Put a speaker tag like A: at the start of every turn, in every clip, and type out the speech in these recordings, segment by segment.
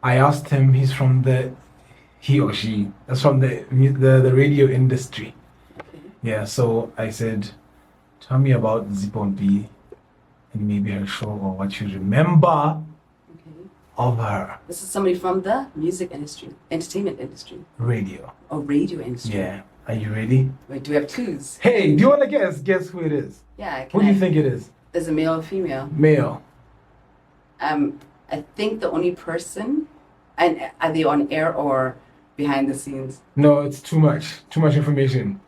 A: I asked him, he or she, that's from the radio industry.
B: Okay.
A: Yeah, so I said, tell me about Zipompe and maybe her show or what you remember of her.
B: This is somebody from the music industry, entertainment industry.
A: Radio.
B: Oh, radio industry.
A: Yeah. Are you ready?
B: Wait, do we have clues?
A: Hey, do you want to guess? Guess who it is?
B: Yeah.
A: Who do you think it is?
B: Is it male or female?
A: Male.
B: I think the only person, and are they on air or behind the scenes?
A: No, it's too much. Too much information.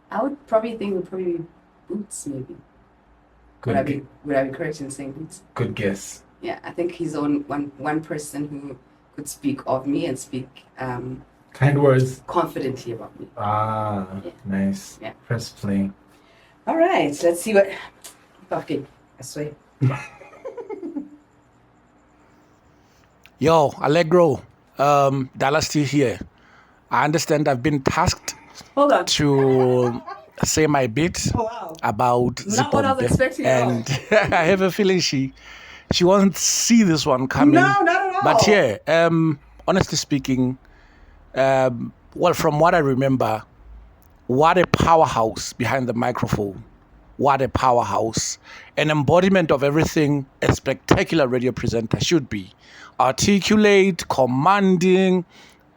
B: I would probably think it would probably be Boots, maybe. Would I be correct in saying Boots?
A: Good guess.
B: Yeah, I think he's one person who could speak of me and speak
A: kind words
B: confidently about me.
A: Ah, yeah. Nice.
B: Yeah.
A: Press play.
B: All right, let's see what. Okay, I swear.
C: Yo, Allegro, Dallas T here. I understand I've been tasked to say my bit about Zipompe.
B: Not what I was expecting
C: and I have a feeling she won't see this one coming.
B: No, not at all.
C: But yeah, honestly speaking, well, from what I remember, what a powerhouse behind the microphone. What a powerhouse. An embodiment of everything a spectacular radio presenter should be. Articulate, commanding,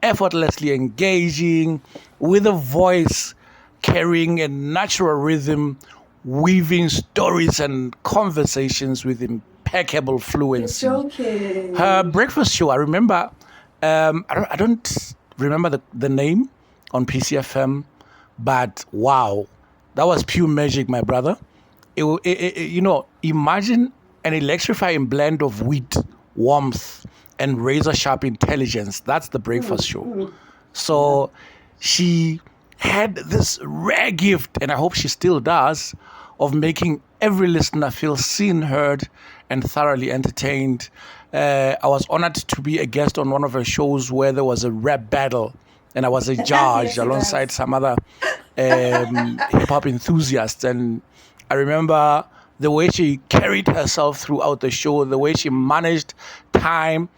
C: effortlessly engaging, with a voice carrying a natural rhythm, weaving stories and conversations with impeccable fluency.
B: You're joking.
C: Her breakfast show, I remember, I don't remember the name on PCFM, but wow, that was pure magic, my brother. You know, imagine an electrifying blend of wit, warmth, and razor-sharp intelligence. That's the breakfast show. So she had this rare gift, and I hope she still does, of making every listener feel seen, heard, and thoroughly entertained. I was honored to be a guest on one of her shows where there was a rap battle, and I was a judge alongside some other hip-hop enthusiasts. And I remember the way she carried herself throughout the show, the way she managed time.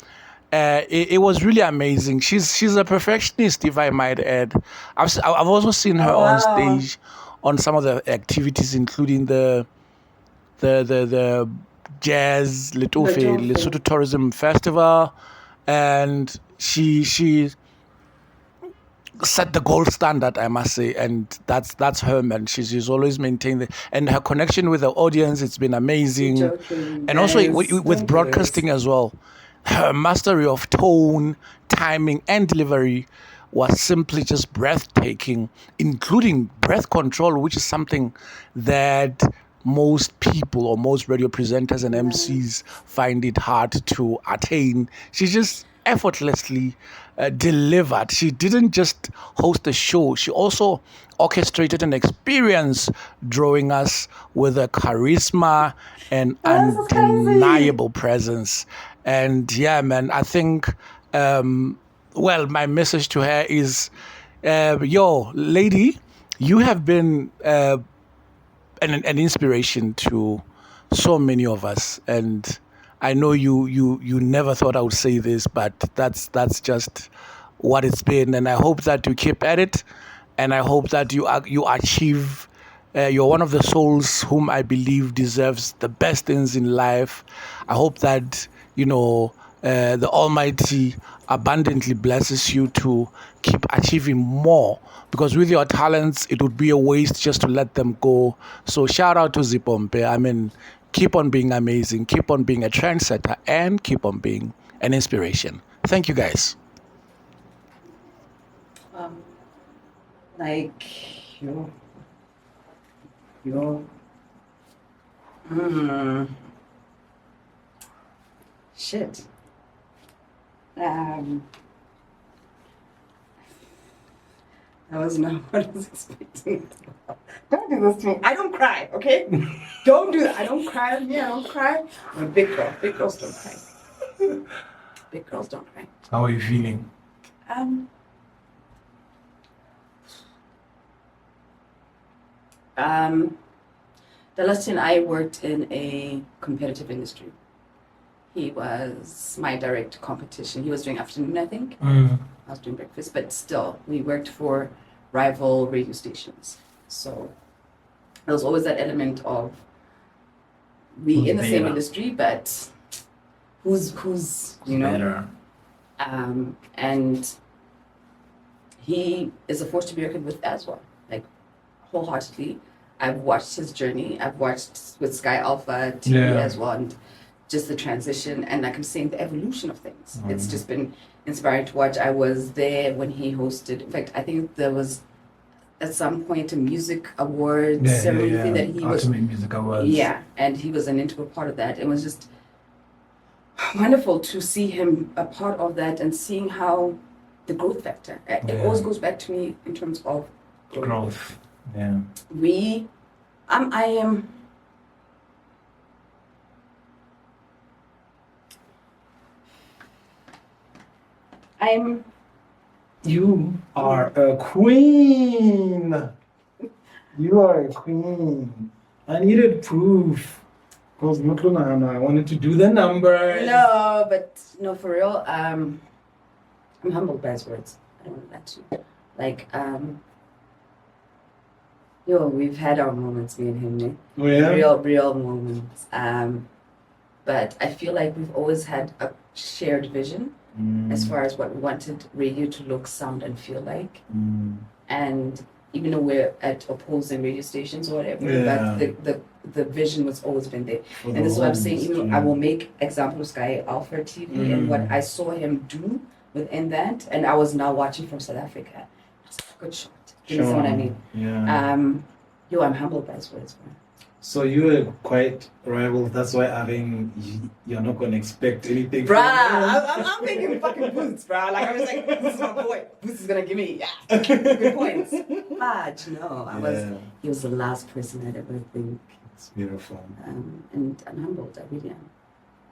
C: It was really amazing. She's a perfectionist, if I might add. I've also seen her on stage on some of the activities, including the Jazz Lesotho Tourism Festival, and she set the gold standard, I must say, and that's her, man. She's always maintained and her connection with the audience. It's been amazing, and also with broadcasting as well. Her mastery of tone, timing, and delivery was simply just breathtaking, including breath control, which is something that most people or most radio presenters and MCs find it hard to attain. She just effortlessly delivered. She didn't just host a show, she also orchestrated an experience, drawing us with a charisma and undeniable presence. And yeah, man, I think, well, my message to her is, yo, lady, you have been an inspiration to so many of us. And I know you never thought I would say this, but that's just what it's been. And I hope that you keep at it. And I hope that you achieve. You're one of the souls whom I believe deserves the best things in life. I hope that, you know, the Almighty abundantly blesses you to keep achieving more, because with your talents, it would be a waste just to let them go. So shout out to Zipompe. I mean, keep on being amazing, keep on being a trendsetter, and keep on being an inspiration. Thank you, guys.
B: Shit. That was not what I was expecting. Don't do this to me. I don't cry, okay? Don't do that. I don't cry. Yeah, I don't cry. I'm a big girl. Big girls don't cry. Big girls don't cry.
A: How are you feeling?
B: Dallas and I worked in a competitive industry. He was my direct competition. He was doing afternoon, I think.
A: Mm.
B: I was doing breakfast, but still, we worked for rival radio stations. So there was always that element of we in the same industry, but who's you know
A: Better.
B: And he is a force to be reckoned with as well, like wholeheartedly. I've watched his journey. I've watched with Sky Alpha TV as well, and just the transition, and like I'm saying, the evolution of things. It's just been inspiring to watch. I was there when he hosted. In fact, I think there was at some point a music awards ceremony that he was.
A: Ultimate Music Awards.
B: Yeah, and he was an integral part of that. It was just wonderful to see him a part of that and seeing how the growth factor. It always goes back to me in terms of
A: Growth. Yeah. You are a queen. You are a queen. I needed proof. Because I wanted to do the numbers.
B: No, but no, for real. I'm humbled by his words. I don't want that to. Like, we've had our moments, me and him,
A: Oh, yeah?
B: real moments. But I feel like we've always had a shared vision as far as what we wanted radio to look, sound, and feel like. And even though we're at opposing radio stations or whatever, but the vision was always been there. And this is what I'm saying. Even I will make example of Sky Alpha TV and what I saw him do within that, and I was now watching from South Africa. I was like, good shot. You know what I mean?
A: Yeah.
B: I'm humbled by his words, man.
A: So you were quite rival. That's why you're not going to expect anything.
B: Bruh, I'm thinking fucking Boots, bruh. Like, I was like, this is my boy. Boots is going to give me, good points. But, no, he was the last person I'd ever think.
A: It's beautiful.
B: And I'm humbled, I really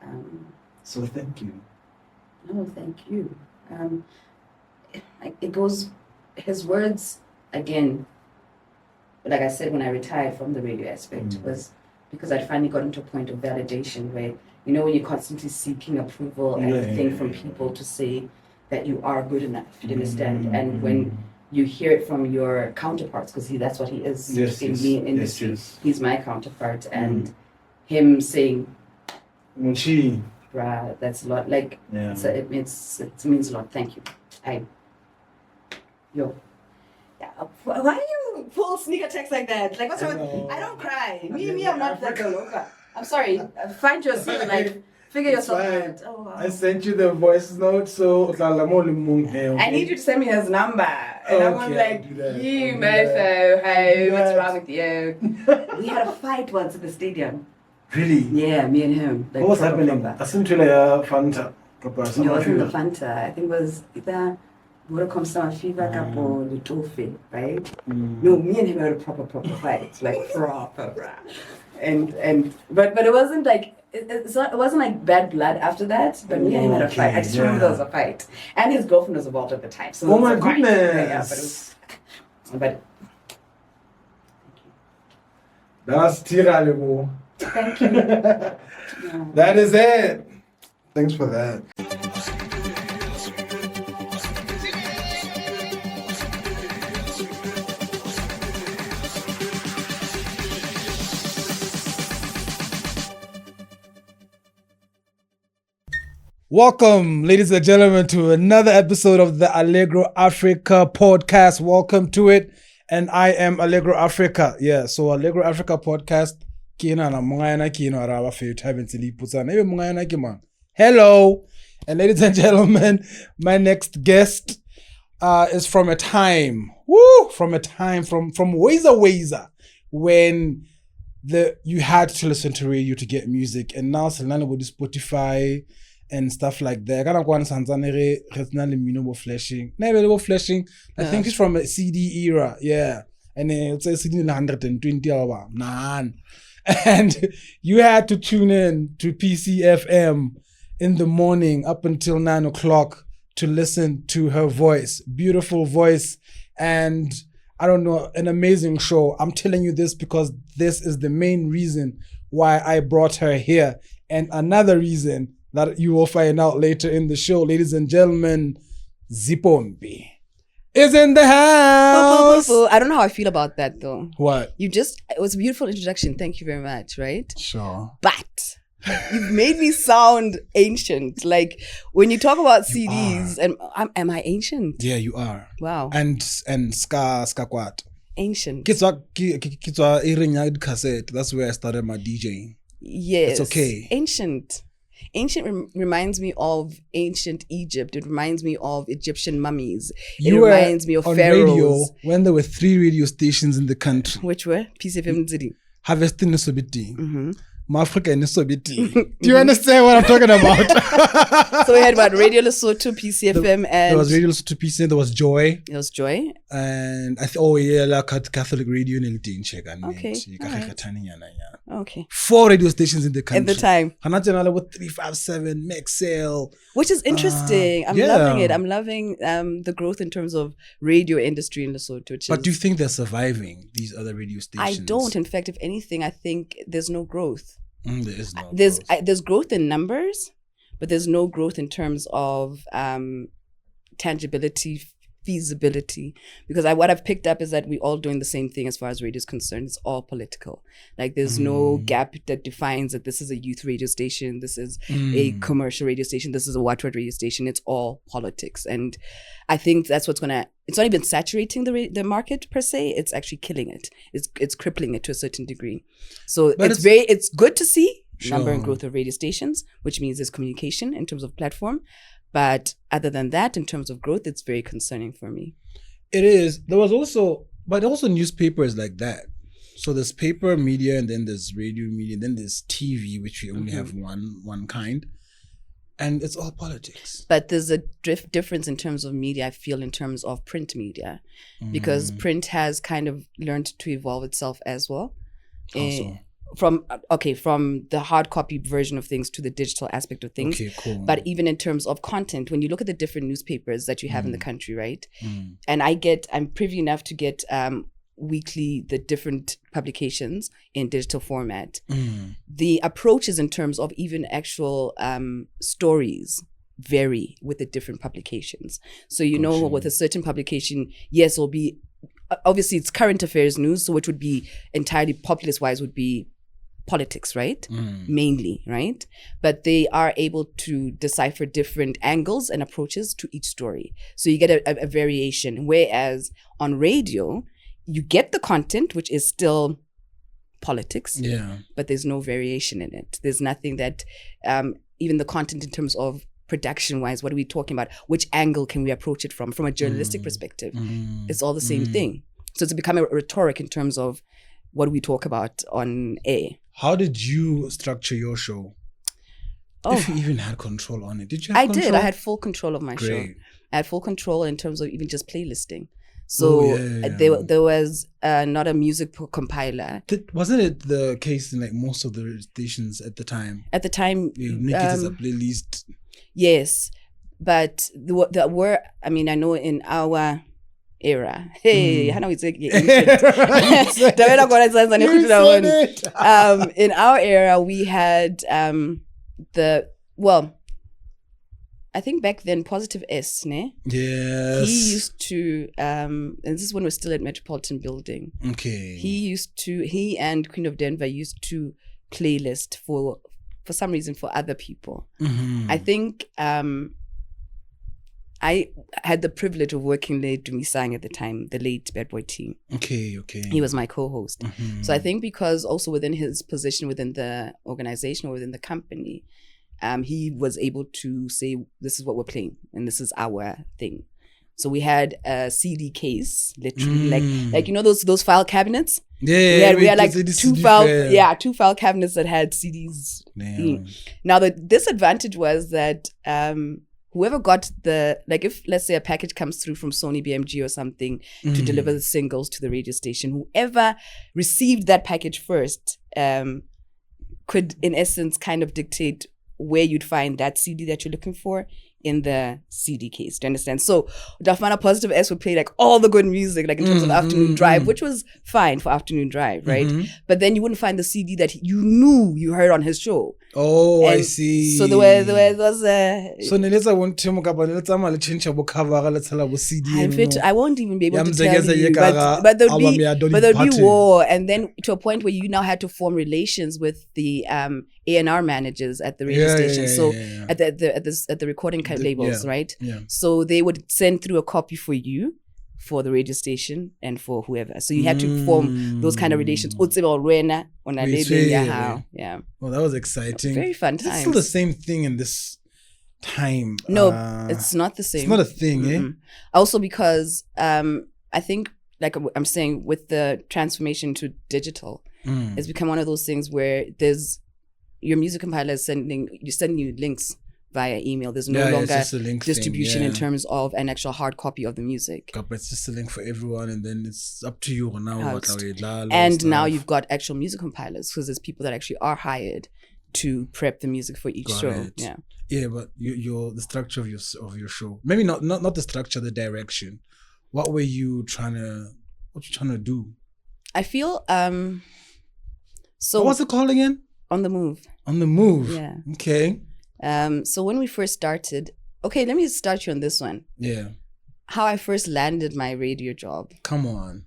B: am.
A: So thank you.
B: No, thank you. It goes, his words, again, like I said, when I retired from the radio aspect, was because I'd finally gotten to a point of validation where, when you're constantly seeking approval and thing from people to say that you are good enough, you understand? And when you hear it from your counterparts, because that's what he is in the industry. Yes. He's my counterpart, and him saying, bruh, that's a lot. Like, so it means a lot. Thank you. Why do you pull sneaker text like that? Like, what's wrong? I don't cry. Me, I'm not that loca. I'm sorry. Find yourself, like, figure yourself out. Oh, wow.
A: I sent you the voice note, so
B: I need you to send me his number. And I was like, you mofo, hey, what's wrong with you? We had a fight once at the stadium.
A: Really?
B: Yeah, me and him. Like,
A: what was happening? I sent you Fanta.
B: It wasn't the Fanta. I think it was either Vodacom Summer Fever or Lutofi, right? No, me and him had a proper fight, like proper. But it wasn't like it wasn't like bad blood after that. But me and him had a fight. I just remember there was a fight, and his girlfriend was involved at the time. So
A: oh my goodness!
B: But
A: that's tirable.
B: Thank you.
A: That is it. Thanks for that. Welcome, ladies and gentlemen, to another episode of the Allegro Africa podcast. Welcome to it. And I am Allegro Africa. Yeah, so Allegro Africa podcast. Hello. And ladies and gentlemen, my next guest is from a time from ways when you had to listen to radio to get music, and now Spotify and stuff like that. Flashing. I think it's from a CD era. Yeah. And it's a CD 120 hour. And you had to tune in to PCFM in the morning up until 9 o'clock to listen to her voice. Beautiful voice. And I don't know, an amazing show. I'm telling you this because this is the main reason why I brought her here. And another reason that you will find out later in the show. Ladies and gentlemen, Zipompe is in the house.
B: I don't know how I feel about that though.
A: What?
B: It was a beautiful introduction. Thank you very much, right?
A: Sure.
B: But you've made me sound ancient. Like when you talk about CDs, and am I ancient?
A: Yeah, you are.
B: Wow.
A: And ska kwat.
B: Ancient.
A: Kitswa iring cassette. That's where I started my DJing.
B: Yes.
A: It's okay.
B: Ancient. Ancient reminds me of ancient Egypt. It reminds me of Egyptian mummies. It reminds me of
A: on
B: pharaohs.
A: Radio when there were 3 radio stations in the country.
B: Which were? PCFM.
A: Harvesting Nisobiti. Mafrika Nisobiti. Do you understand what I'm talking about?
B: So we had about Radio Lesotho, PCFM, and...
A: There was Radio Lesotho, PCFM, there was Joy.
B: There was Joy.
A: And Catholic Radio in
B: Okay. Okay.
A: 4 radio stations in the country.
B: At the time.
A: Hanachanala with 357, Mexel.
B: Which is interesting. I'm loving it. I'm loving the growth in terms of radio industry in Lesotho.
A: But do you think they're surviving, these other radio stations?
B: I don't. In fact, if anything, I think there's no growth.
A: There is no growth.
B: There's growth in numbers, but there's no growth in terms of tangibility, feasibility. Because what I've picked up is that we're all doing the same thing as far as radio is concerned. It's all political. Like there's no gap that defines that this is a youth radio station, this is a commercial radio station, this is a what radio station. It's all politics. And I think that's what's it's not even saturating the market per se, it's actually killing it. It's crippling it to a certain degree. So it's good to see number and growth of radio stations, which means there's communication in terms of platform. But other than that, in terms of growth, it's very concerning for me.
A: It is. There was also newspapers like that. So there's paper media, and then there's radio media, and then there's TV, which we only have one kind. And it's all politics.
B: But there's a difference in terms of media, I feel, in terms of print media. Because print has kind of learned to evolve itself as well.
A: Also.
B: From the hard copy version of things to the digital aspect of things.
A: Okay, cool.
B: But even in terms of content, when you look at the different newspapers that you have in the country, right? And I'm privy enough to get weekly the different publications in digital format. The approaches in terms of even actual stories vary with the different publications. So with a certain publication, yes, it'll be obviously it's current affairs news, so which would be entirely populist wise would be politics, right? Mainly, right? But they are able to decipher different angles and approaches to each story. So you get a variation. Whereas on radio, you get the content, which is still politics, but there's no variation in it. There's nothing that, even the content in terms of production wise, what are we talking about? Which angle can we approach it from a journalistic perspective? It's all the same thing. So it's become a rhetoric in terms of what do we talk about on air.
A: How did you structure your show? If you even had control on it. Did you have control?
B: I did. I had full control of my show. I had full control in terms of even just playlisting. So there was not a music compiler.
A: Wasn't it the case in like most of the stations at the time?
B: At the time,
A: make it as a playlist.
B: Yes, but there were. I mean, I know in our era. Hey, how do we say ancient? In our era, we had I think back then, Positive S, ne?
A: Yes.
B: He used to, and this is when we're still at Metropolitan Building.
A: Okay.
B: He and Queen of Denver used to playlist for some reason for other people. I think I had the privilege of working with Dumisang at the time, the late Bad Boy Team.
A: Okay.
B: He was my co-host. So I think because also within his position within the organization or within the company, he was able to say, this is what we're playing and this is our thing. So we had a CD case, literally, like those file cabinets.
A: Yeah,
B: we had like two file cabinets that had CDs. Now the disadvantage was that whoever got if let's say a package comes through from Sony BMG or something to deliver the singles to the radio station, whoever received that package first could in essence kind of dictate where you'd find that CD that you're looking for in the CD case. Do you understand? So Dafmana Positive S would play like all the good music, like in terms of Afternoon Drive, which was fine for Afternoon Drive, right? But then you wouldn't find the CD that you knew you heard on his show.
A: Oh, I
B: And
A: see.
B: So there was a.
A: So Neleza won't tell me about Neleza change about cover. Let's tell about CD.
B: I won't even be able to tell
A: Yamzegeza
B: you,
A: yekara
B: but there'd
A: album
B: be
A: ya Dolly
B: war,
A: Parton.
B: and then to a point where you now had to form relations with the A&R managers at the radio station. So at the recording labels, right?
A: Yeah.
B: So they would send through a copy for you, for the radio station, and for whoever. So you had to form those kind of relations. Yeah.
A: Well, that was exciting.
B: Very fun
A: Is it
B: times.
A: still the same thing in this time?
B: No, it's not the same.
A: It's not a thing,
B: Mm-hmm. Also because I think, like I'm saying, with the transformation to digital, it's become one of those things where there's your music compiler is sending you links via email. There's no longer distribution in terms of an actual hard copy of the music.
A: But it's just a link for everyone, and then it's up to you now.
B: And now you've got actual music compilers, because there's people that actually are hired to prep the music for each show.
A: It. Yeah, but the structure of your show, maybe not the structure, the direction. What were you trying to do?
B: I feel so.
A: What was it called again?
B: On the Move.
A: On the Move.
B: Yeah.
A: Okay.
B: So when we first started, okay, let me start you on this one.
A: Yeah.
B: How I first landed my radio job.
A: Come on.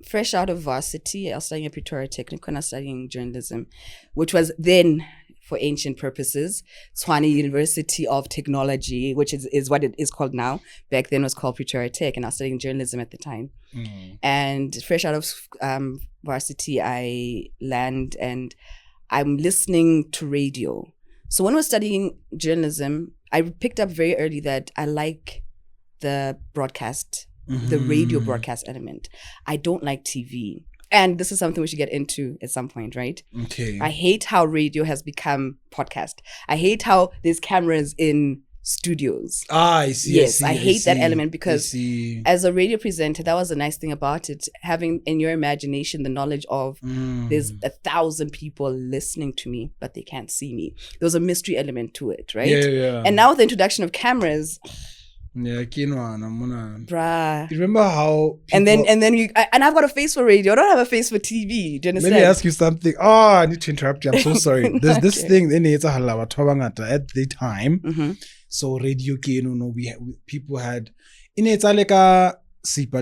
B: Fresh out of varsity, I was studying at Pretoria Technical, and I was studying journalism, which was then, for ancient purposes, Tshwane University of Technology, which is what it is called now. Back then it was called Pretoria Tech, and I was studying journalism at the time. And fresh out of varsity, I land and I'm listening to radio. So when I was studying journalism, I picked up very early that I like the broadcast, the radio broadcast element. I don't like TV. And this is something we should get into at some point, right?
A: Okay.
B: I hate how radio has become podcast. I hate how there's cameras in studios.
A: I see.
B: Yes, I hate that element, because as a radio presenter, that was the nice thing about it. Having in your imagination the knowledge of there's 1,000 people listening to me, but they can't see me. There was a mystery element to it, right?
A: Yeah.
B: And now with the introduction of cameras,
A: bruh. You remember how
B: and then I've got a face for radio. I don't have a face for TV. Do you understand?
A: Let me ask you something. Oh, I need to interrupt you. I'm so sorry. There's this thing at the time. So radio, people had in it's like a
B: Twasa,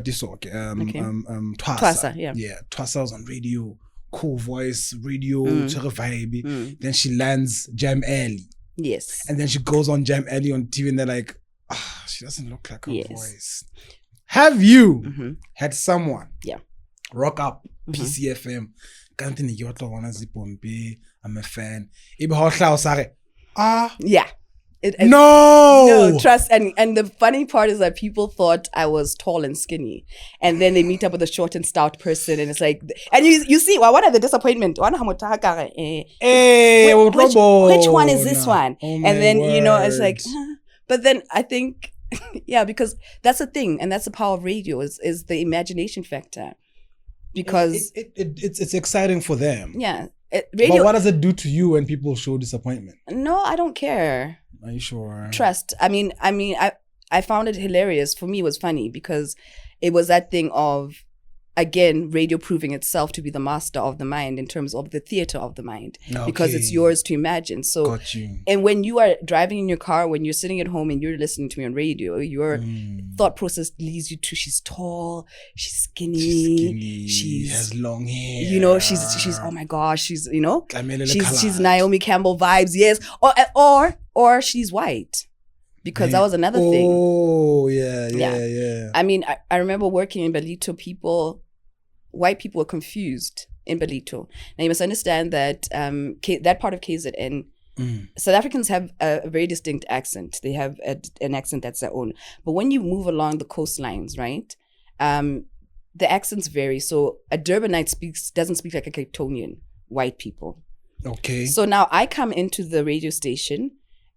A: Twasa was on radio, cool voice, radio, vibe. Then she lands Jam Alley.
B: Yes.
A: And then she goes on Jam Alley on TV, and they're like, she doesn't look like her voice. Have you had someone rock up PCFM? Zipompe, I'm a fan.
B: Yeah.
A: No,
B: trust. And the funny part is that people thought I was tall and skinny, and then they meet up with a short and stout person, and it's like, and you see, what are the disappointment? Which one is this one? And then it's like, but then I think, because that's the thing, and that's the power of radio is the imagination factor, because
A: it's exciting for them.
B: Yeah.
A: Radio, but what does it do to you when people show disappointment?
B: No, I don't care.
A: Are you sure?
B: Trust. I mean, I found it hilarious. For me, it was funny because it was that thing of, again, radio proving itself to be the master of the mind in terms of the theater of the mind, because it's yours to imagine. So,
A: got you.
B: And when you are driving in your car, when you're sitting at home and you're listening to me on radio, your thought process leads you to, she's tall, she's skinny, she
A: has long hair.
B: She's oh my gosh, she's she's Naomi Campbell vibes, yes, or she's white. Because that was another thing.
A: Oh, yeah.
B: I mean, I remember working in Ballito, white people were confused in Ballito. Now, you must understand that that part of KZN, South Africans have a very distinct accent. They have an accent that's their own. But when you move along the coastlines, right, the accents vary. So a Durbanite doesn't speak like a Cape Townian, white people.
A: Okay.
B: So now I come into the radio station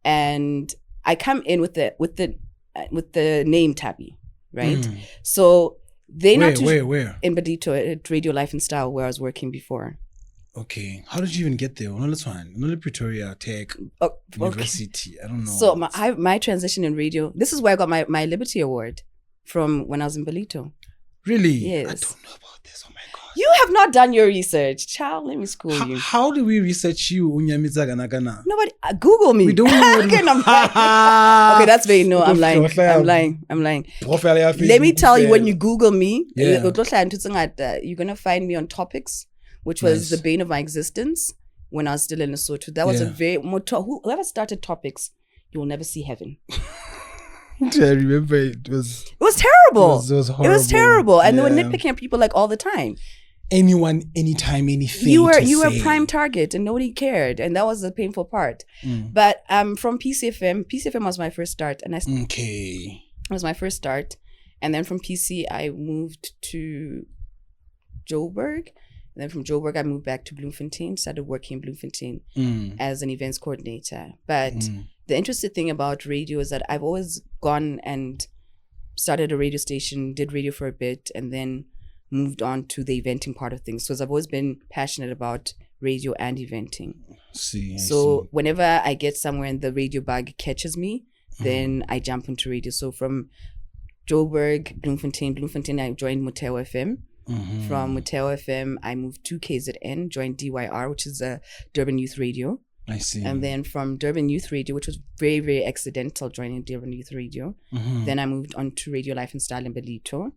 B: and I come in with the name Tabby, right? So they
A: where
B: in Ballito at Radio Life and Style, where I was working before.
A: Okay, how did you even get there? No, Pretoria Tech University. I don't know.
B: So my transition in radio. This is where I got my Liberty Award from when I was in Ballito.
A: Really?
B: Yes.
A: I don't know about this. Oh my God.
B: You have not done your research. Child, let me school you.
A: How do we research you, Unyamitsa Ganagana?
B: Nobody, Google me.
A: We don't know.
B: Okay, no, I'm lying. Okay, that's very no. I'm lying. Let me tell you, when you Google me,
A: Yeah.
B: you're gonna find me on Topics, which was the bane of my existence when I was still in Lesotho. That was a very whoever started Topics, you will never see heaven.
A: I remember it was
B: terrible.
A: It was horrible.
B: It was terrible, and they were nitpicking at people like all the time.
A: Anyone, anytime, anything.
B: You were a prime target, and nobody cared, and that was the painful part. But from PCFM was my first start, and it was my first start, and then from PC I moved to Joburg, and then from Joburg I moved back to Bloemfontein, started working in Bloemfontein as an events coordinator. But the interesting thing about radio is that I've always gone and started a radio station, did radio for a bit, and then moved on to the eventing part of things, because I've always been passionate about radio and eventing. So whenever I get somewhere and the radio bug catches me, then I jump into radio. So from Joburg, Bloemfontein, I joined Moteo FM. From Moteo FM, I moved to KZN, joined DYR, which is a Durban Youth Radio.
A: I see.
B: And then from Durban Youth Radio, which was very, very accidental, joining Durban Youth Radio, then I moved on to Radio Life and Style in Belito.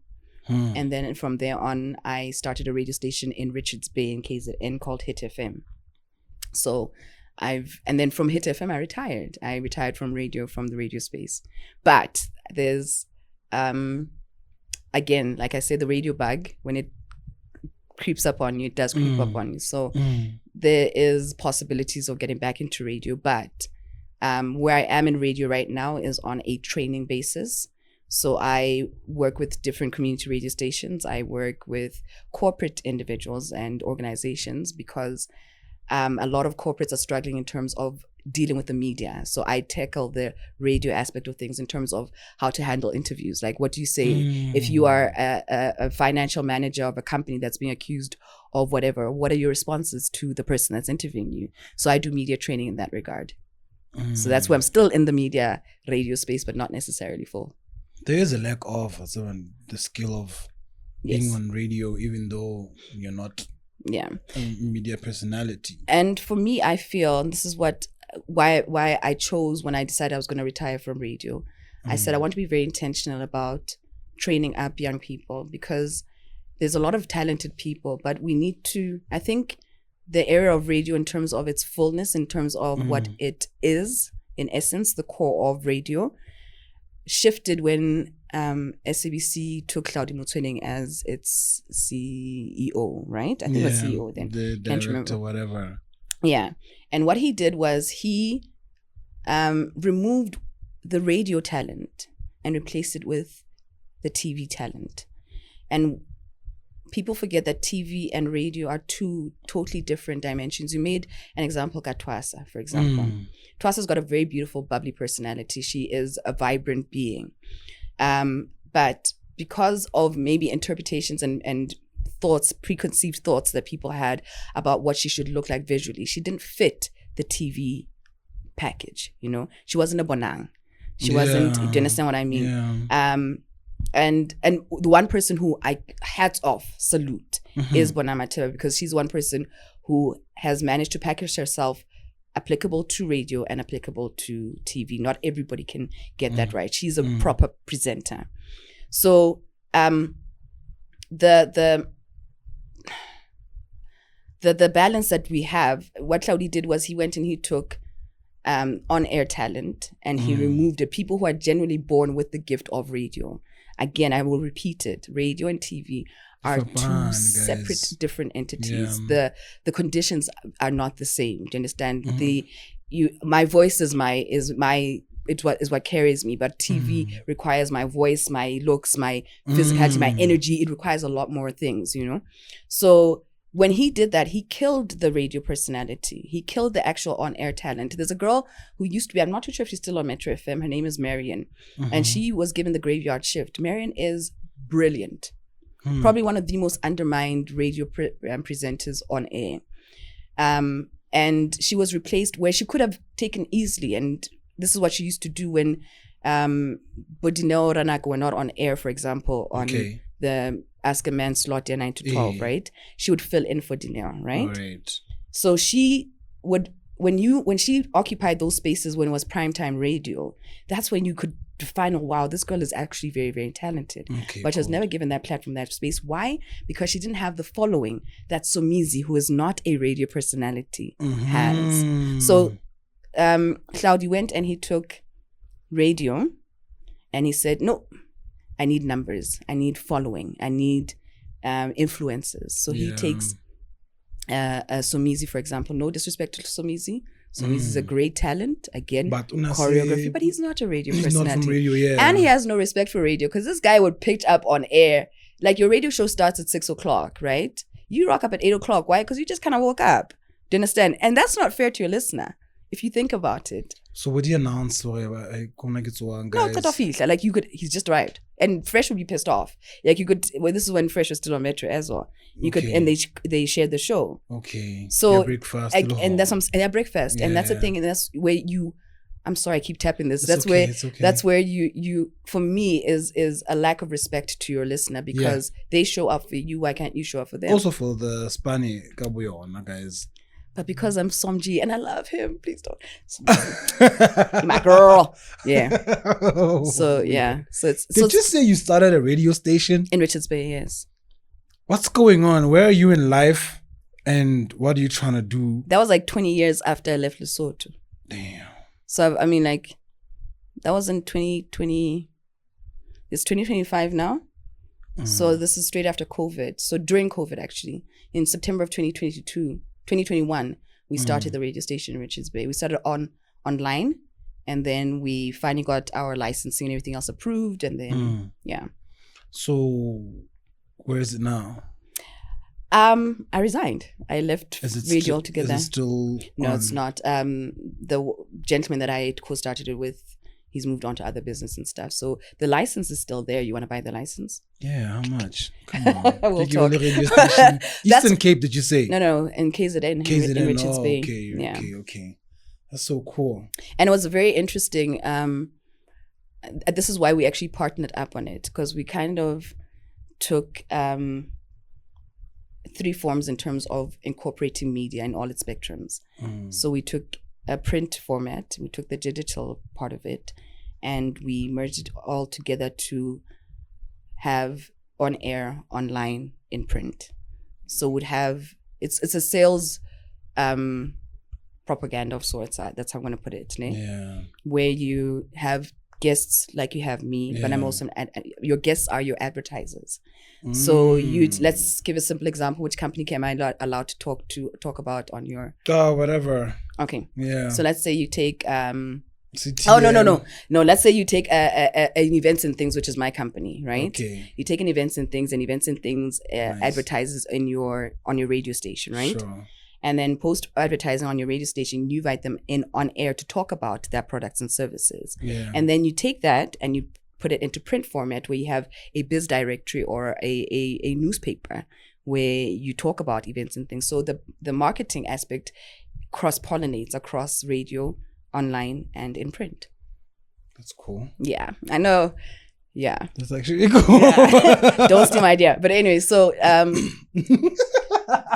B: And then from there on, I started a radio station in Richards Bay in KZN called Hit FM. So and then from Hit FM, I retired. I retired from radio, from the radio space. But there's, again, like I said, the radio bug, when it creeps up on you, it does creep up on you. So there is possibilities of getting back into radio. But where I am in radio right now is on a training basis. So I work with different community radio stations. I work with corporate individuals and organizations, because a lot of corporates are struggling in terms of dealing with the media. So I tackle the radio aspect of things in terms of how to handle interviews. Like, what do you say if you are a financial manager of a company that's being accused of whatever? What are your responses to the person that's interviewing you? So I do media training in that regard. So that's where I'm still in the media radio space, but not necessarily full.
A: There is a lack of the skill of being on radio, even though you're not a media personality. And
B: for me, I feel, and this is why I chose, when I decided I was going to retire from radio, I said I want to be very intentional about training up young people, because there's a lot of talented people, but we need to, I think the era of radio in terms of its fullness, in terms of what it is, in essence, the core of radio, shifted when SABC took Claudia Motsoeneng as its CEO, right? I think it was CEO then.
A: The director, whatever.
B: Yeah. And what he did was he removed the radio talent and replaced it with the TV talent. And people forget that TV and radio are two totally different dimensions. You made an example, Twasa, for example. Twasa's got a very beautiful, bubbly personality. She is a vibrant being. But because of maybe interpretations and thoughts, preconceived thoughts that people had about what she should look like visually, she didn't fit the TV package, you know? She wasn't a bonang. She wasn't, do you understand what I mean?
A: Yeah.
B: And the one person who I hats off, salute, is Bonama Mateba, because she's one person who has managed to package herself applicable to radio and applicable to TV. Not everybody can get that right. She's a proper presenter. So the balance that we have, what Claudie did was he went and he took on-air talent and he removed it. People who are generally born with the gift of radio. Again, I will repeat it. Radio and TV are two separate, different entities. The conditions are not the same. Do you understand? My voice is what carries me, but TV requires my voice, my looks, my physicality, my energy. It requires a lot more things, you know? So when he did that, he killed the radio personality. He killed the actual on-air talent. There's a girl who used to be, I'm not too sure if she's still on Metro FM. Her name is Marion. And she was given the graveyard shift. Marion is brilliant. Probably one of the most undermined radio presenters on air. And she was replaced where she could have taken easily. And this is what she used to do when Bodineo Ranako were not on air, for example, on the Ask a Man slot there 9 to 12, right? She would fill in for Dineo, right? So she would, when she occupied those spaces when it was primetime radio, that's when you could define, oh, wow, this girl is actually very, very talented. But she was never given that platform, that space. Why? Because she didn't have the following that Somizi, who is not a radio personality, has. So Claudia went and he took radio and he said, no, I need numbers, I need following, I need influencers. So he takes Somizi, for example. No disrespect to Somizi. Somizi is a great talent, again, but choreography, but he's not a radio personality. Not from radio, and he has no respect for radio, because this guy would pick up on air. Like, your radio show starts at 6 o'clock, right? You rock up at 8 o'clock. Why? Because you just kind of woke up. Do you understand? And that's not fair to your listener, if you think about it.
A: So would you announce guys?
B: No, cut off. Like, you could, he's just arrived. And Fresh would be pissed off. Like, you could, well, this is when Fresh was still on Metro as well. You could, and they shared the show. So, breakfast, and that's breakfast. And that's the thing. And that's where I'm sorry, I keep tapping this. That's where you, for me, is a lack of respect to your listener, because they show up for you. Why can't you show up for them?
A: Also for the Spani Gabuyon, guys.
B: But because I'm Somji and I love him, please don't. My girl. Yeah. So, yeah. So it's.
A: Did you say you started a radio station?
B: In Richards Bay, yes.
A: What's going on? Where are you in life? And what are you trying to do?
B: That was like 20 years after I left Lesotho.
A: Damn.
B: So, I mean, like, that was in 2020. It's 2025 now. So this is straight after COVID. So during COVID, actually, in September of 2021, we started the radio station in Richards Bay. We started online, and then we finally got our licensing and everything else approved, and then
A: So where is it now?
B: I resigned. I left radio altogether.
A: Is it still
B: No,
A: on?
B: it's not. The gentleman that I co-started it with, he's moved on to other business and stuff. So the license is still there. You want to buy the license?
A: Yeah, how much? Come on.
B: We'll talk.
A: Radio station. Eastern Cape, did you say?
B: No, in KZN. In Richards Bay.
A: Okay. That's so cool.
B: And it was very interesting. This is why we actually partnered up on it, because we kind of took 3 forms in terms of incorporating media in all its spectrums. So we took a print format, we took the digital part of it, and we merged it all together to have on air, online, in print. So we'd have, it's a sales propaganda of sorts. That's how I'm going to put it. Where you have guests like you have me, but I'm also your guests are your advertisers. So let's give a simple example. Which company am I allowed to talk about on your?
A: Whatever.
B: Okay.
A: Yeah.
B: So let's say you take
A: CTM.
B: no. Let's say you take an Events and Things, which is my company, right?
A: Okay.
B: You take an Events and Things, nice. Advertises on your radio station, right?
A: Sure.
B: And then post advertising on your radio station, you invite them in on air to talk about their products and services.
A: Yeah.
B: And then you take that and you put it into print format, where you have a biz directory or a newspaper where you talk about events and things. So the marketing aspect cross-pollinates across radio, online, and in print.
A: That's cool.
B: Yeah, I know. Yeah.
A: That's actually cool.
B: Yeah. Don't steal my idea. But anyway, so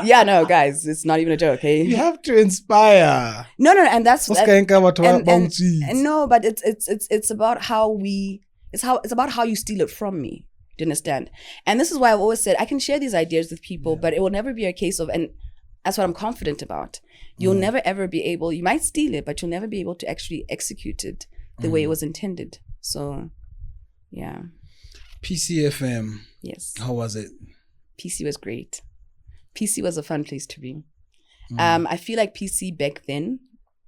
B: yeah, no, guys, it's not even a joke. Okay,
A: you have to inspire.
B: No, and that's
A: and
B: no, but it's about how it's about how you steal it from me. Do you understand? And this is why I've always said I can share these ideas with people, but it will never be a case of, and that's what I'm confident about. You'll never ever be able. You might steal it, but you'll never be able to actually execute it the way it was intended. So, yeah.
A: PCFM.
B: Yes.
A: How was it?
B: PC was great. PC was a fun place to be. I feel like PC back then,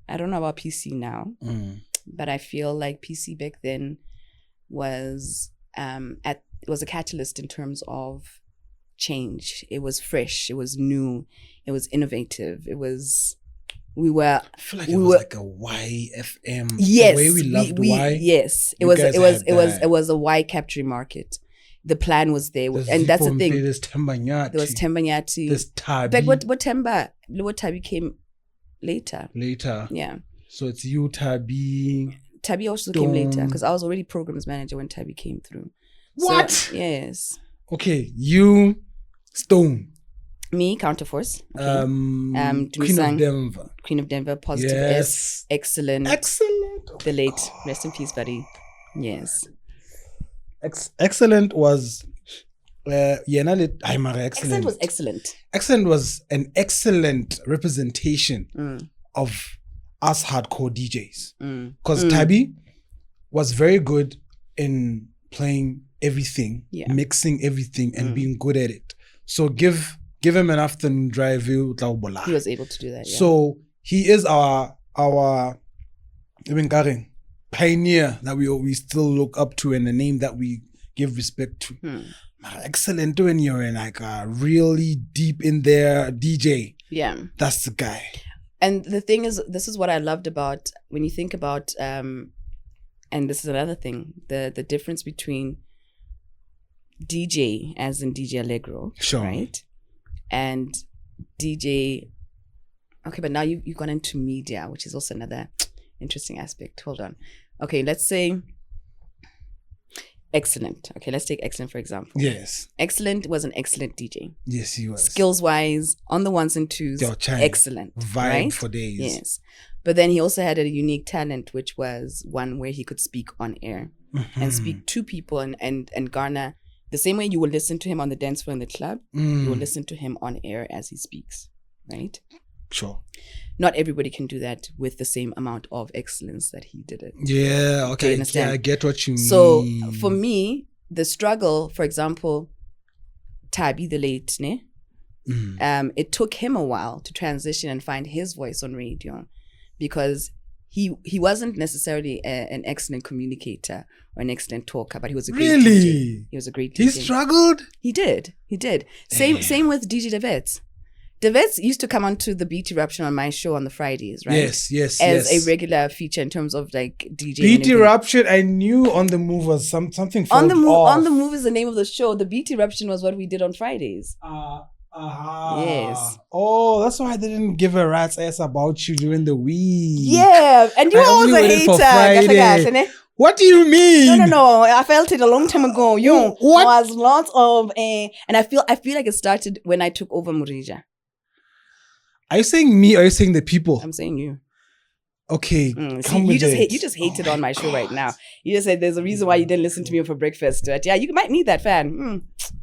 B: I don't know about PC now, but I feel like PC back then was was a catalyst in terms of change. It was fresh. It was new. It was innovative. It was. I feel like it was like a
A: YFM.
B: Yes,
A: the way we loved Y.
B: Yes, it was a Y capturing market. The plan was there, and that's the thing.
A: There's Tembanyati.
B: There was Tembanyati.
A: There's Tabi.
B: But what Tabi came later. Yeah.
A: So it's you, Tabi.
B: Tabi also came later, because I was already programs manager when Tabi came through.
A: What?
B: So, yes.
A: Okay, you Stone.
B: Me, Counterforce. Okay.
A: Queen of Denver.
B: Queen of Denver, Positive
A: Yes.
B: S. Excellent.
A: Excellent.
B: The late. Rest in peace, buddy. Yes.
A: Excellent was excellent.
B: Excellent was excellent.
A: Excellent was an excellent representation of us hardcore DJs. Because Tabby was very good in playing everything, mixing everything, and being good at it. So give him an afternoon drive. He
B: was able to do that. Yeah.
A: So he is our pioneer that we still look up to, and the name that we give respect to. Excellent when you're in like a really deep in there DJ.
B: Yeah.
A: That's the guy.
B: And the thing is, this is what I loved about when you think about and this is another thing, the difference between DJ as in DJ Allegro,
A: sure,
B: right? And DJ, okay, but now you've gone into media, which is also another interesting aspect. Hold on. Okay, let's say Excellent. Okay, let's take Excellent for example.
A: Yes.
B: Excellent was an excellent DJ.
A: Yes, he was.
B: Skills-wise, on the ones and twos, excellent.
A: Vibe
B: right?
A: for days.
B: Yes. But then he also had a unique talent, which was one where he could speak on air and speak to people and garner the same way you will listen to him on the dance floor in the club, you will listen to him on air as he speaks, right?
A: Sure.
B: Not everybody can do that with the same amount of excellence that he did it.
A: Yeah, okay. Yeah, I get what you mean.
B: So for me, the struggle, for example, Tabi the late, ne? It took him a while to transition and find his voice on radio, because he wasn't necessarily an excellent communicator or an excellent talker, but he was a great DJ. He was a great DJ.
A: He struggled?
B: He did. Same with DJ Devets. Devets used to come onto the Beat Eruption on my show on the Fridays, right?
A: Yes.
B: As a regular feature in terms of like DJ.
A: Beat Eruption, I knew On the Move was something
B: On the Move. On the Move is the name of the show. The Beat Eruption was what we did on Fridays. Yes.
A: Oh, that's why I didn't give a rat's ass about you during the week.
B: Yeah, and you were always a hater.
A: What do you mean?
B: No. I felt it a long time ago. What? Was lots of and I feel like it started when I took over Murija.
A: Are you saying me or are you saying the people?
B: I'm saying you.
A: Okay.
B: You just hated on my show right now. You just said there's a reason why you didn't listen to me for breakfast. But yeah, you might need that fan.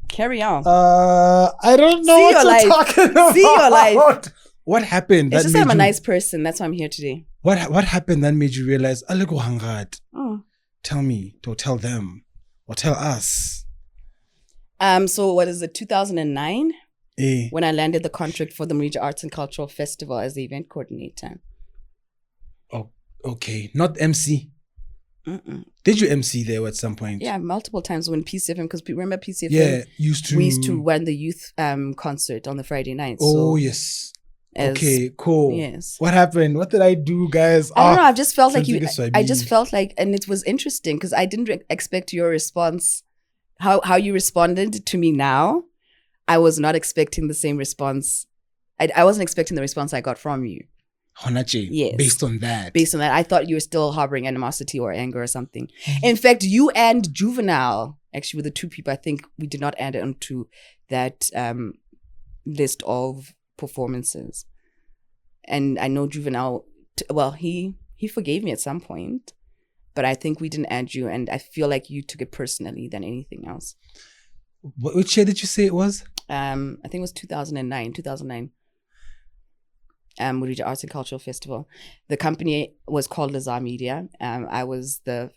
B: Carry on.
A: I don't know what you're talking about. See your life. What happened?
B: It's just that I'm a nice person. That's why I'm here today.
A: What happened that made you realize, Allegro Hangat? Tell me, or tell them, or tell us.
B: So what is it, 2009? When I landed the contract for the Murija Arts and Cultural Festival as the event coordinator.
A: Oh, okay. Not MC. Did you MC there at some point?
B: Yeah, multiple times when PCFM, because remember PCFM?
A: Yeah, we
B: used to run the youth concert on the Friday nights.
A: Oh, yes. Okay, cool.
B: Yes.
A: What happened? What did I do, guys?
B: I don't know. I just felt like and it was interesting because I didn't expect your response, how you responded to me now. I was not expecting the same response. I wasn't expecting the response I got from you.
A: Honachi.
B: Yes.
A: Based on that,
B: I thought you were still harboring animosity or anger or something. In fact, you and Juvenile actually were the two people I think we did not add onto that list of performances. And I know Juvenile, he forgave me at some point, but I think we didn't add you, and I feel like you took it personally than anything else.
A: Which year did you say it was?
B: I think it was 2009. Murija Arts and Cultural Festival. The company was called Lazar Media. I was the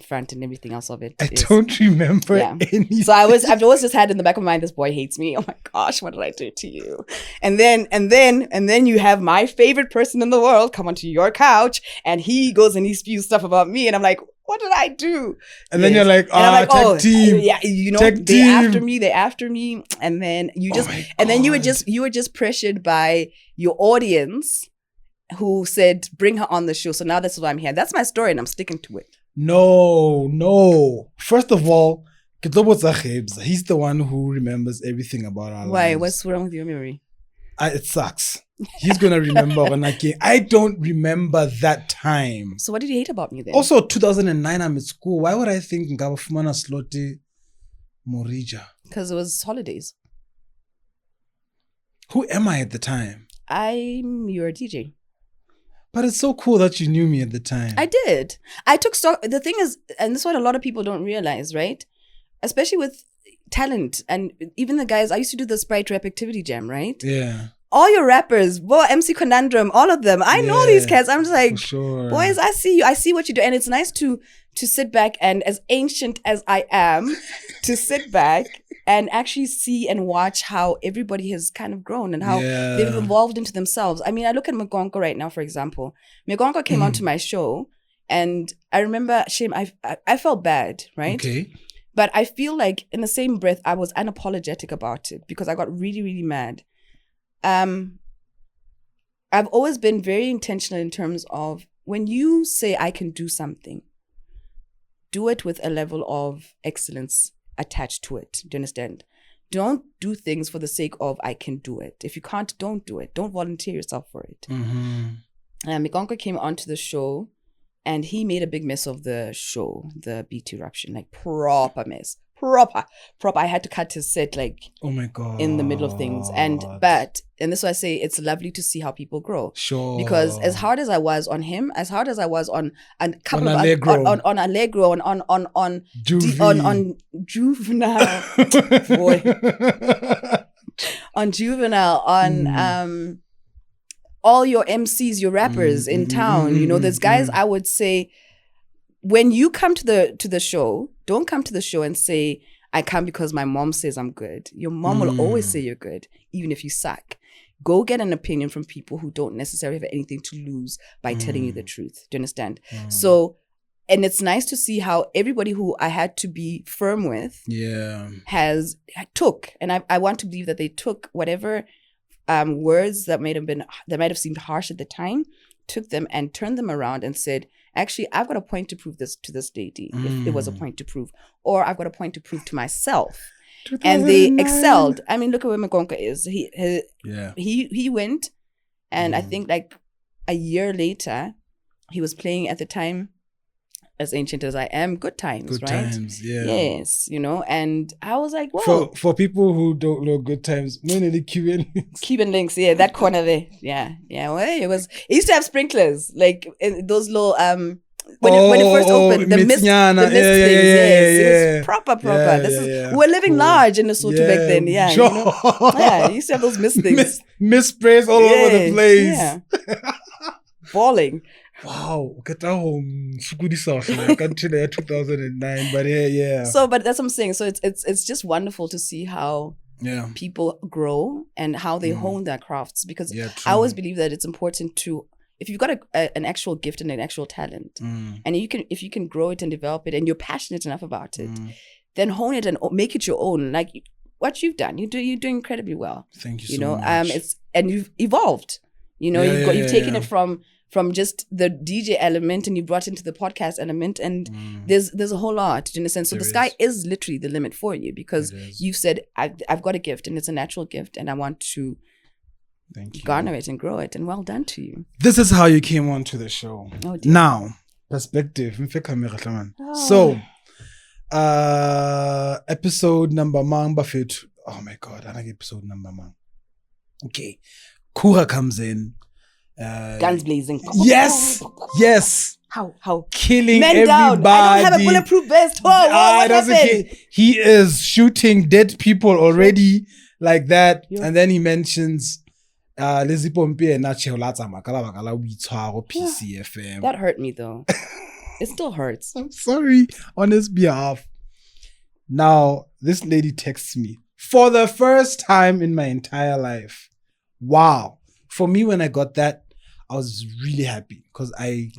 B: front and everything else of it.
A: I don't remember anything.
B: So I've always just had in the back of my mind, this boy hates me. Oh my gosh, what did I do to you? And then you have my favorite person in the world come onto your couch and he goes and he spews stuff about me, and I'm like, what did I do?
A: And then you're like, tech team.
B: Yeah, they're after me. And then you just, you were just pressured by your audience who said, bring her on the show. So now this is why I'm here. That's my story and I'm sticking to it.
A: No. First of all, he's the one who remembers everything about our lives.
B: Why? What's wrong with your memory?
A: It sucks. He's going to remember I don't remember that time.
B: So what did you hate about me then?
A: Also, 2009, I'm at school. Why would I think Ngabafumana Sloti Morija.
B: Because it was holidays.
A: Who am I at the time?
B: I'm your DJ.
A: But it's so cool that you knew me at the time.
B: I did. I took stock. The thing is, and this is what a lot of people don't realize, right? Especially with talent and even the guys, I used to do the Sprite Rap Activity Jam, right?
A: Yeah.
B: All your rappers, MC Conundrum, all of them. I know these cats. I'm just like,
A: sure.
B: Boys, I see you. I see what you do. And it's nice to sit back and, as ancient as I am, to sit back and actually see and watch how everybody has kind of grown and how they've evolved into themselves. I mean, I look at Mgonko right now, for example. Mgonko came onto my show, and I remember, shame, I felt bad, right?
A: Okay.
B: But I feel like in the same breath, I was unapologetic about it because I got really, really mad. I've always been very intentional in terms of when you say I can do something, do it with a level of excellence attached to it. Do you understand? Don't do things for the sake of I can do it. If you can't, don't do it. Don't volunteer yourself for it. Migonko came onto the show and he made a big mess of the show, the Beat Eruption, like proper mess. Proper. I had to cut his set like
A: oh my god
B: in the middle of things. And this is why I say it's lovely to see how people grow.
A: Sure.
B: Because as hard as I was on him, as hard as I was on a couple
A: on
B: of
A: Allegro.
B: on Allegro and on Juvenile boy. On Juvenile, on all your MCs, your rappers in town, you know, there's guys I would say, when you come to the show, don't come to the show and say, I come because my mom says I'm good. Your mom will always say you're good, even if you suck. Go get an opinion from people who don't necessarily have anything to lose by telling you the truth. Do you understand? So, and it's nice to see how everybody who I had to be firm with took. And I want to believe that they took whatever words that might have seemed harsh at the time, took them and turned them around and said, actually, I've got a point to prove this to this lady, if it was a point to prove, or I've got a point to prove to myself. And they excelled. I mean, look at where Mgonko is. He went, and I think like a year later, he was playing at the time, as ancient as I am, Good Times,
A: Good
B: right?
A: Times, yeah.
B: Yes, you know, and I was like, whoa.
A: For people who don't know Good Times, mainly Cuban links.
B: Cuban links, yeah, that corner there. Yeah. Well, it used to have sprinklers, like those little when it first opened, the mist things. It was proper. We're living large in Lesotho back then, you know? Yeah, you used to have those mist things.
A: Mist sprays all over the place.
B: Yeah. Balling.
A: Wow, get that home. Until 2009, but yeah.
B: So, but that's what I'm saying. So it's just wonderful to see how people grow and how they hone their crafts. Because I always believe that it's important to, if you've got an actual gift and an actual talent, and if you can grow it and develop it, and you're passionate enough about it, then hone it and make it your own. Like what you've done, you're doing incredibly well.
A: Thank you so much.
B: And you've evolved. You know, you've taken it from just the DJ element and you brought into the podcast element, and there's a whole lot, in a sense. So the sky is literally the limit for you, because you've said, I've got a gift and it's a natural gift and I want to garner it and grow it, and well done to you.
A: This is how you came onto the show.
B: Oh, dear.
A: Now, perspective. So, episode number mang bafethu. Oh my God, I like episode number mang. Okay. Kura comes in.
B: Guns blazing.
A: Yes.
B: How?
A: Killing
B: Men
A: everybody.
B: down. I don't have a bulletproof vest. What happened?
A: He is shooting dead people already like that. Yeah. And then he mentions Zipompe and PCFM.
B: That hurt me though. It still hurts.
A: I'm sorry on his behalf. Now, this lady texts me for the first time in my entire life. Wow. For me, when I got that, I was really happy because I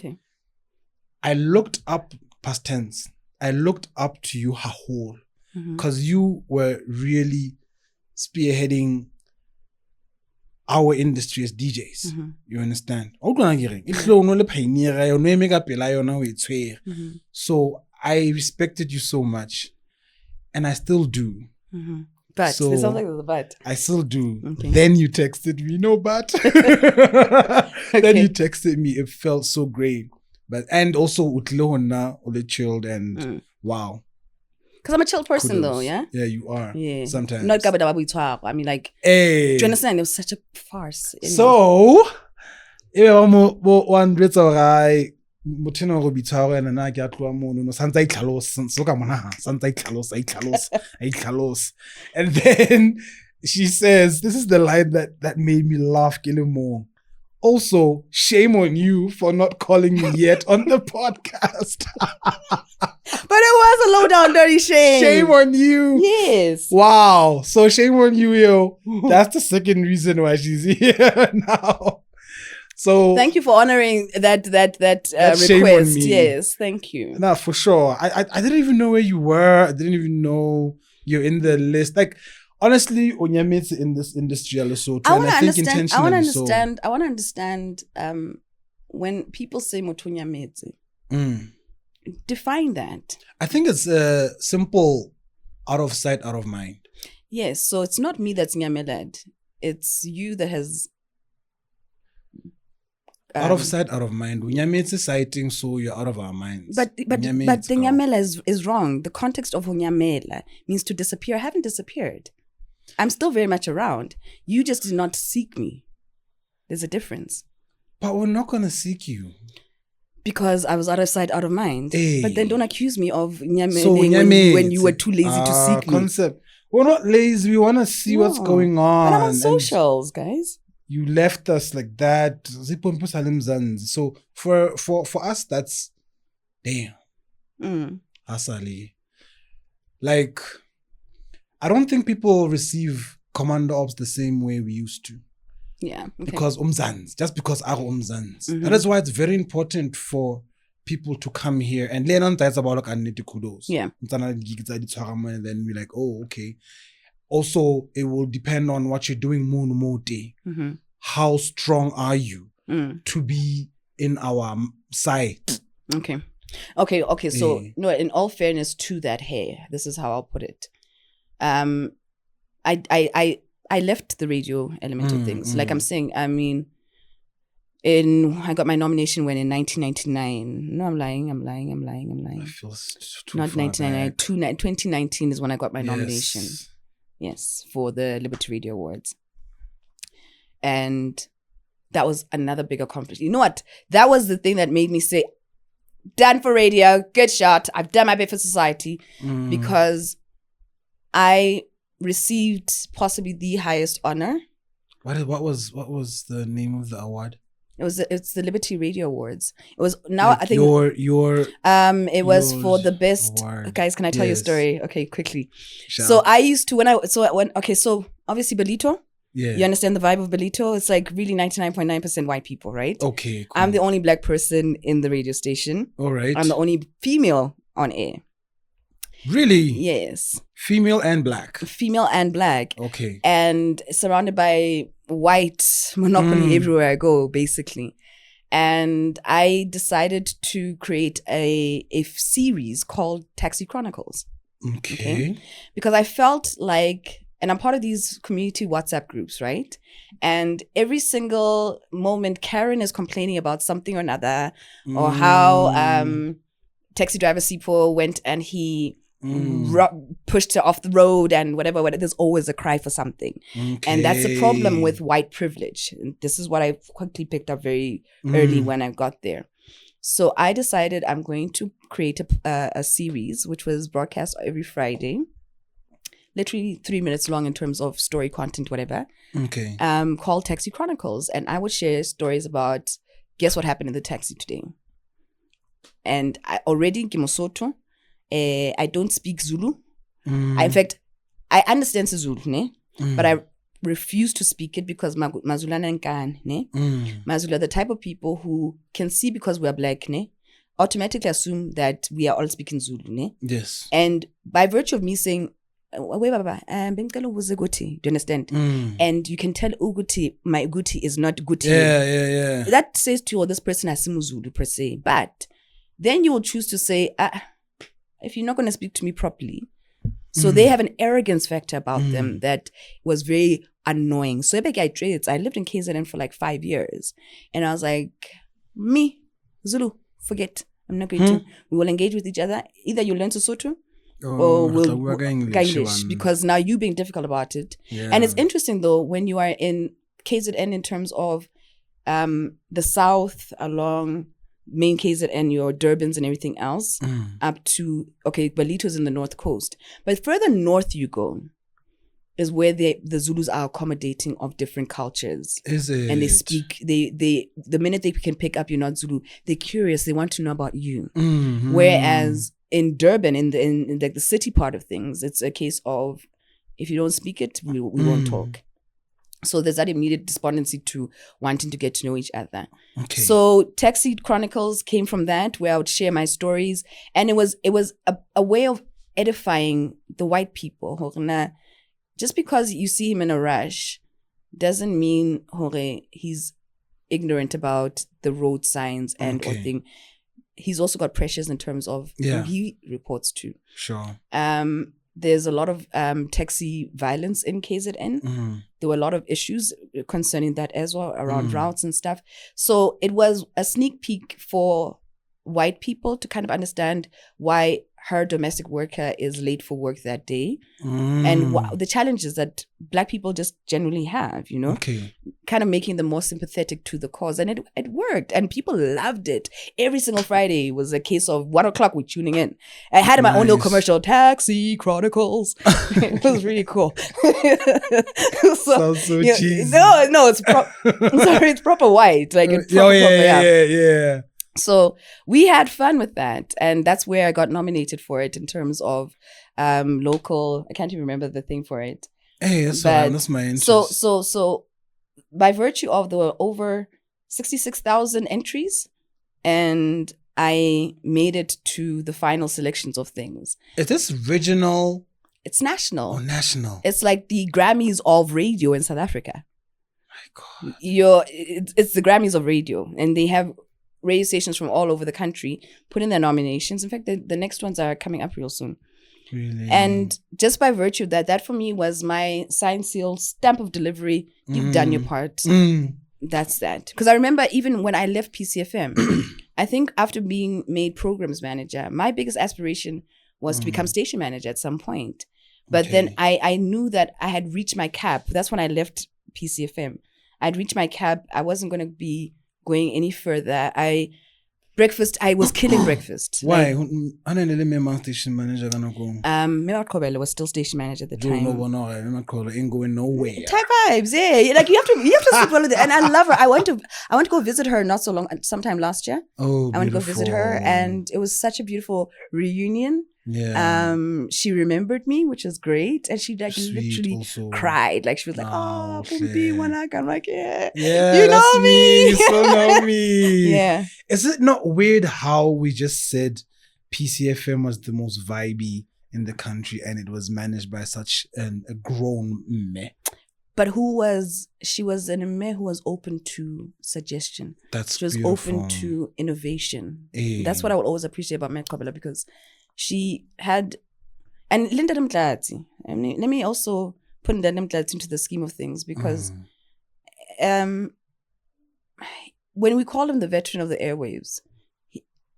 A: looked up, past tense, I looked up to you, Hahol, because you were really spearheading our industry as DJs. You understand? So I respected you so much, and I still do.
B: But so, it sounds like there's a but.
A: I still do. Okay. Then you texted me, no but. Then you texted me. It felt so great. But and also Utlona, Ole chilled, and wow.
B: Because I'm a chill person
A: Kudos.
B: though, yeah?
A: Yeah, you are.
B: Yeah.
A: Sometimes.
B: Not I mean, like,
A: Hey.
B: do you understand? It was such a farce. Anyway.
A: So, one bit of I motino go bitshwaro ene na ke a tloa mono no santsa itlhalosa so ka mona santsa itlhalosa and then she says this is the line that made me laugh ke le mo. Also, shame on you for not calling me yet on the podcast.
B: But it was a low down dirty shame.
A: Shame on you.
B: Yes.
A: Wow. So shame on you, yo. That's the second reason why she's here now. So
B: thank you for honoring that
A: shame on
B: request.
A: me.
B: Yes, thank you.
A: No, for sure. I didn't even know where you were. I didn't even know you're in the list. Like, honestly, Onyametse in this industry, Lesotho,
B: I want to understand. When people say Motonyametse, define that.
A: I think it's simple, out of sight, out of mind.
B: Yes, so it's not me that's Nyamelad. It's you that has.
A: Out of sight, out of mind. Onyametse sighting, so you're out of our minds.
B: But the Nyamela is wrong. The context of Onyamela means to disappear. I haven't disappeared. I'm still very much around. You just did not seek me. There's a difference.
A: But we're not going to seek you.
B: Because I was out of sight, out of mind.
A: Hey.
B: But then don't accuse me of Nyamela when you were too lazy to seek me.
A: Concept. We're not lazy. We want to see what's going on.
B: But I'm on socials, guys.
A: You left us like that. Zipompe Salim Zanz. So for us, that's damn. Asali. Like, I don't think people receive commando ops the same way we used to.
B: Yeah. Okay.
A: Because just because our umzans. That is why it's very important for people to come here and learn on that's about like kudos.
B: Yeah.
A: And then we're like, oh, okay. Also, it will depend on what you're doing mote. How strong are you to be in our side?
B: Okay. So, no, in all fairness to that, this is how I'll put it. I left the radio element of things. Like I'm saying, I mean, I got my nomination when in 1999. No, I'm lying.
A: I feel too
B: Not
A: far
B: 1999. 2019 is when I got my nomination.
A: Yes.
B: Yes, for the Liberty Radio Awards. And that was another big accomplishment. You know what? That was the thing that made me say, done for radio, good shot. I've done my bit for society. Because I received possibly the highest honor.
A: What was the name of the award?
B: It's the Liberty Radio Awards. It was now
A: like
B: I think it was for the best award. Guys, can I tell you a story? Okay, quickly. So I used to so obviously Belito. Yeah. You understand the vibe of Belito? It's like really 99.9% white people, right?
A: Okay. Cool.
B: I'm the only black person in the radio station.
A: All right.
B: I'm the only female on air.
A: Really?
B: Yes.
A: Female and black.
B: Okay. And surrounded by white monopoly everywhere I go, basically. And I decided to create a series called Taxi Chronicles.
A: Okay.
B: Because I felt like, and I'm part of these community WhatsApp groups, right? And every single moment, Karen is complaining about something or another, or how taxi driver Sipo went and he pushed her off the road and whatever. There's always a cry for something. Okay. And that's the problem with white privilege. And this is what I quickly picked up very early when I got there. So I decided I'm going to create a series, which was broadcast every Friday. Literally 3 minutes long in terms of story content, whatever.
A: Okay.
B: Called Taxi Chronicles. And I would share stories about, guess what happened in the taxi today. And I already, Lesotho, I don't speak Zulu. In fact, I understand Zulu, ne? But I refuse to speak it because Mazulana Nkan, ne? Mazulu are the type of people who can see because we are black, ne? Automatically assume that we are all speaking Zulu, ne?
A: Yes.
B: And by virtue of me saying, do you understand? And you can tell Uguti, my Uguti is not Guti.
A: Yeah.
B: That says to you, this person has Zulu per se. But then you will choose to say, if you're not going to speak to me properly. So they have an arrogance factor about them that was very annoying. So I lived in KZN for like 5 years. And I was like, me, Zulu, forget. I'm not going to. We will engage with each other. Either you learn Sesotho or will
A: English
B: because now you being difficult about it.
A: Yeah.
B: And it's interesting though when you are in KZN in terms of the south along main KZN, your Durbans and everything else, up to Balito's in the north coast. But further north you go is where the Zulus are accommodating of different cultures.
A: Is it?
B: And they speak, the minute they can pick up you're not Zulu, they're curious, they want to know about you.
A: Mm-hmm.
B: Whereas in Durban, in the city part of things, it's a case of if you don't speak it, we won't talk. So there's that immediate despondency to wanting to get to know each other.
A: Okay.
B: So Taxi Chronicles came from that, where I would share my stories, and it was a way of edifying the white people. Just because you see him in a rush doesn't mean he's ignorant about the road signs and or thing. He's also got pressures in terms of who he reports to.
A: Sure.
B: There's a lot of taxi violence in KZN. There were a lot of issues concerning that as well, around routes and stuff. So it was a sneak peek for white people to kind of understand why her domestic worker is late for work that day and the challenges that Black people just generally have, kind of making them more sympathetic to the cause. And it worked, and people loved it. Every single Friday was a case of 1 o'clock we're tuning in. I had my own little commercial, Taxi Chronicles. It was really cool.
A: Sounds so cheesy.
B: No, it's sorry, it's proper white. Like it's proper,
A: yeah.
B: So we had fun with that, and that's where I got nominated for it in terms of local. I can't even remember the thing for it.
A: Hey, that's my interest.
B: So by virtue of there were over 66,000 entries, and I made it to the final selections of things.
A: Is this regional?
B: It's national.
A: Oh, national.
B: It's like the Grammys of radio in South Africa.
A: My God.
B: It's the Grammys of radio, and they have radio stations from all over the country put in their nominations. In fact, the next ones are coming up real soon.
A: Really?
B: And just by virtue of that for me was my sign, seal, stamp of delivery. You've done your part. That's that. Because I remember even when I left PCFM, I think after being made programs manager, my biggest aspiration was to become station manager at some point. But then I knew that I had reached my cap. That's when I left PCFM. I'd reached my cap. I wasn't going to be going any further. I was killing breakfast.
A: Why? I didn't station manager.
B: Kobele was still station manager at the time.
A: No, ain't going nowhere.
B: Type vibes, yeah. Like you have to speak well of it. And I love her. I went to go visit her sometime last year.
A: Oh,
B: I went to go visit her, and it was such a beautiful reunion.
A: Yeah.
B: She remembered me, which is great, and she literally also cried. Like she was like, "Oh, Pumpi, Wanak." I'm like, "Yeah, you know me,
A: you still know me."
B: Yeah.
A: Is it not weird how we just said PCFM was the most vibey in the country, and it was managed by such a grown meh?
B: But she was an meh who was open to suggestion.
A: She
B: was
A: beautiful.
B: Open to innovation.
A: Hey.
B: That's what I would always appreciate about Meh Kobela, because she had, and Linda Mtlati. I mean, let me also put Linda Mtlati into the scheme of things, because when we call him the veteran of the airwaves,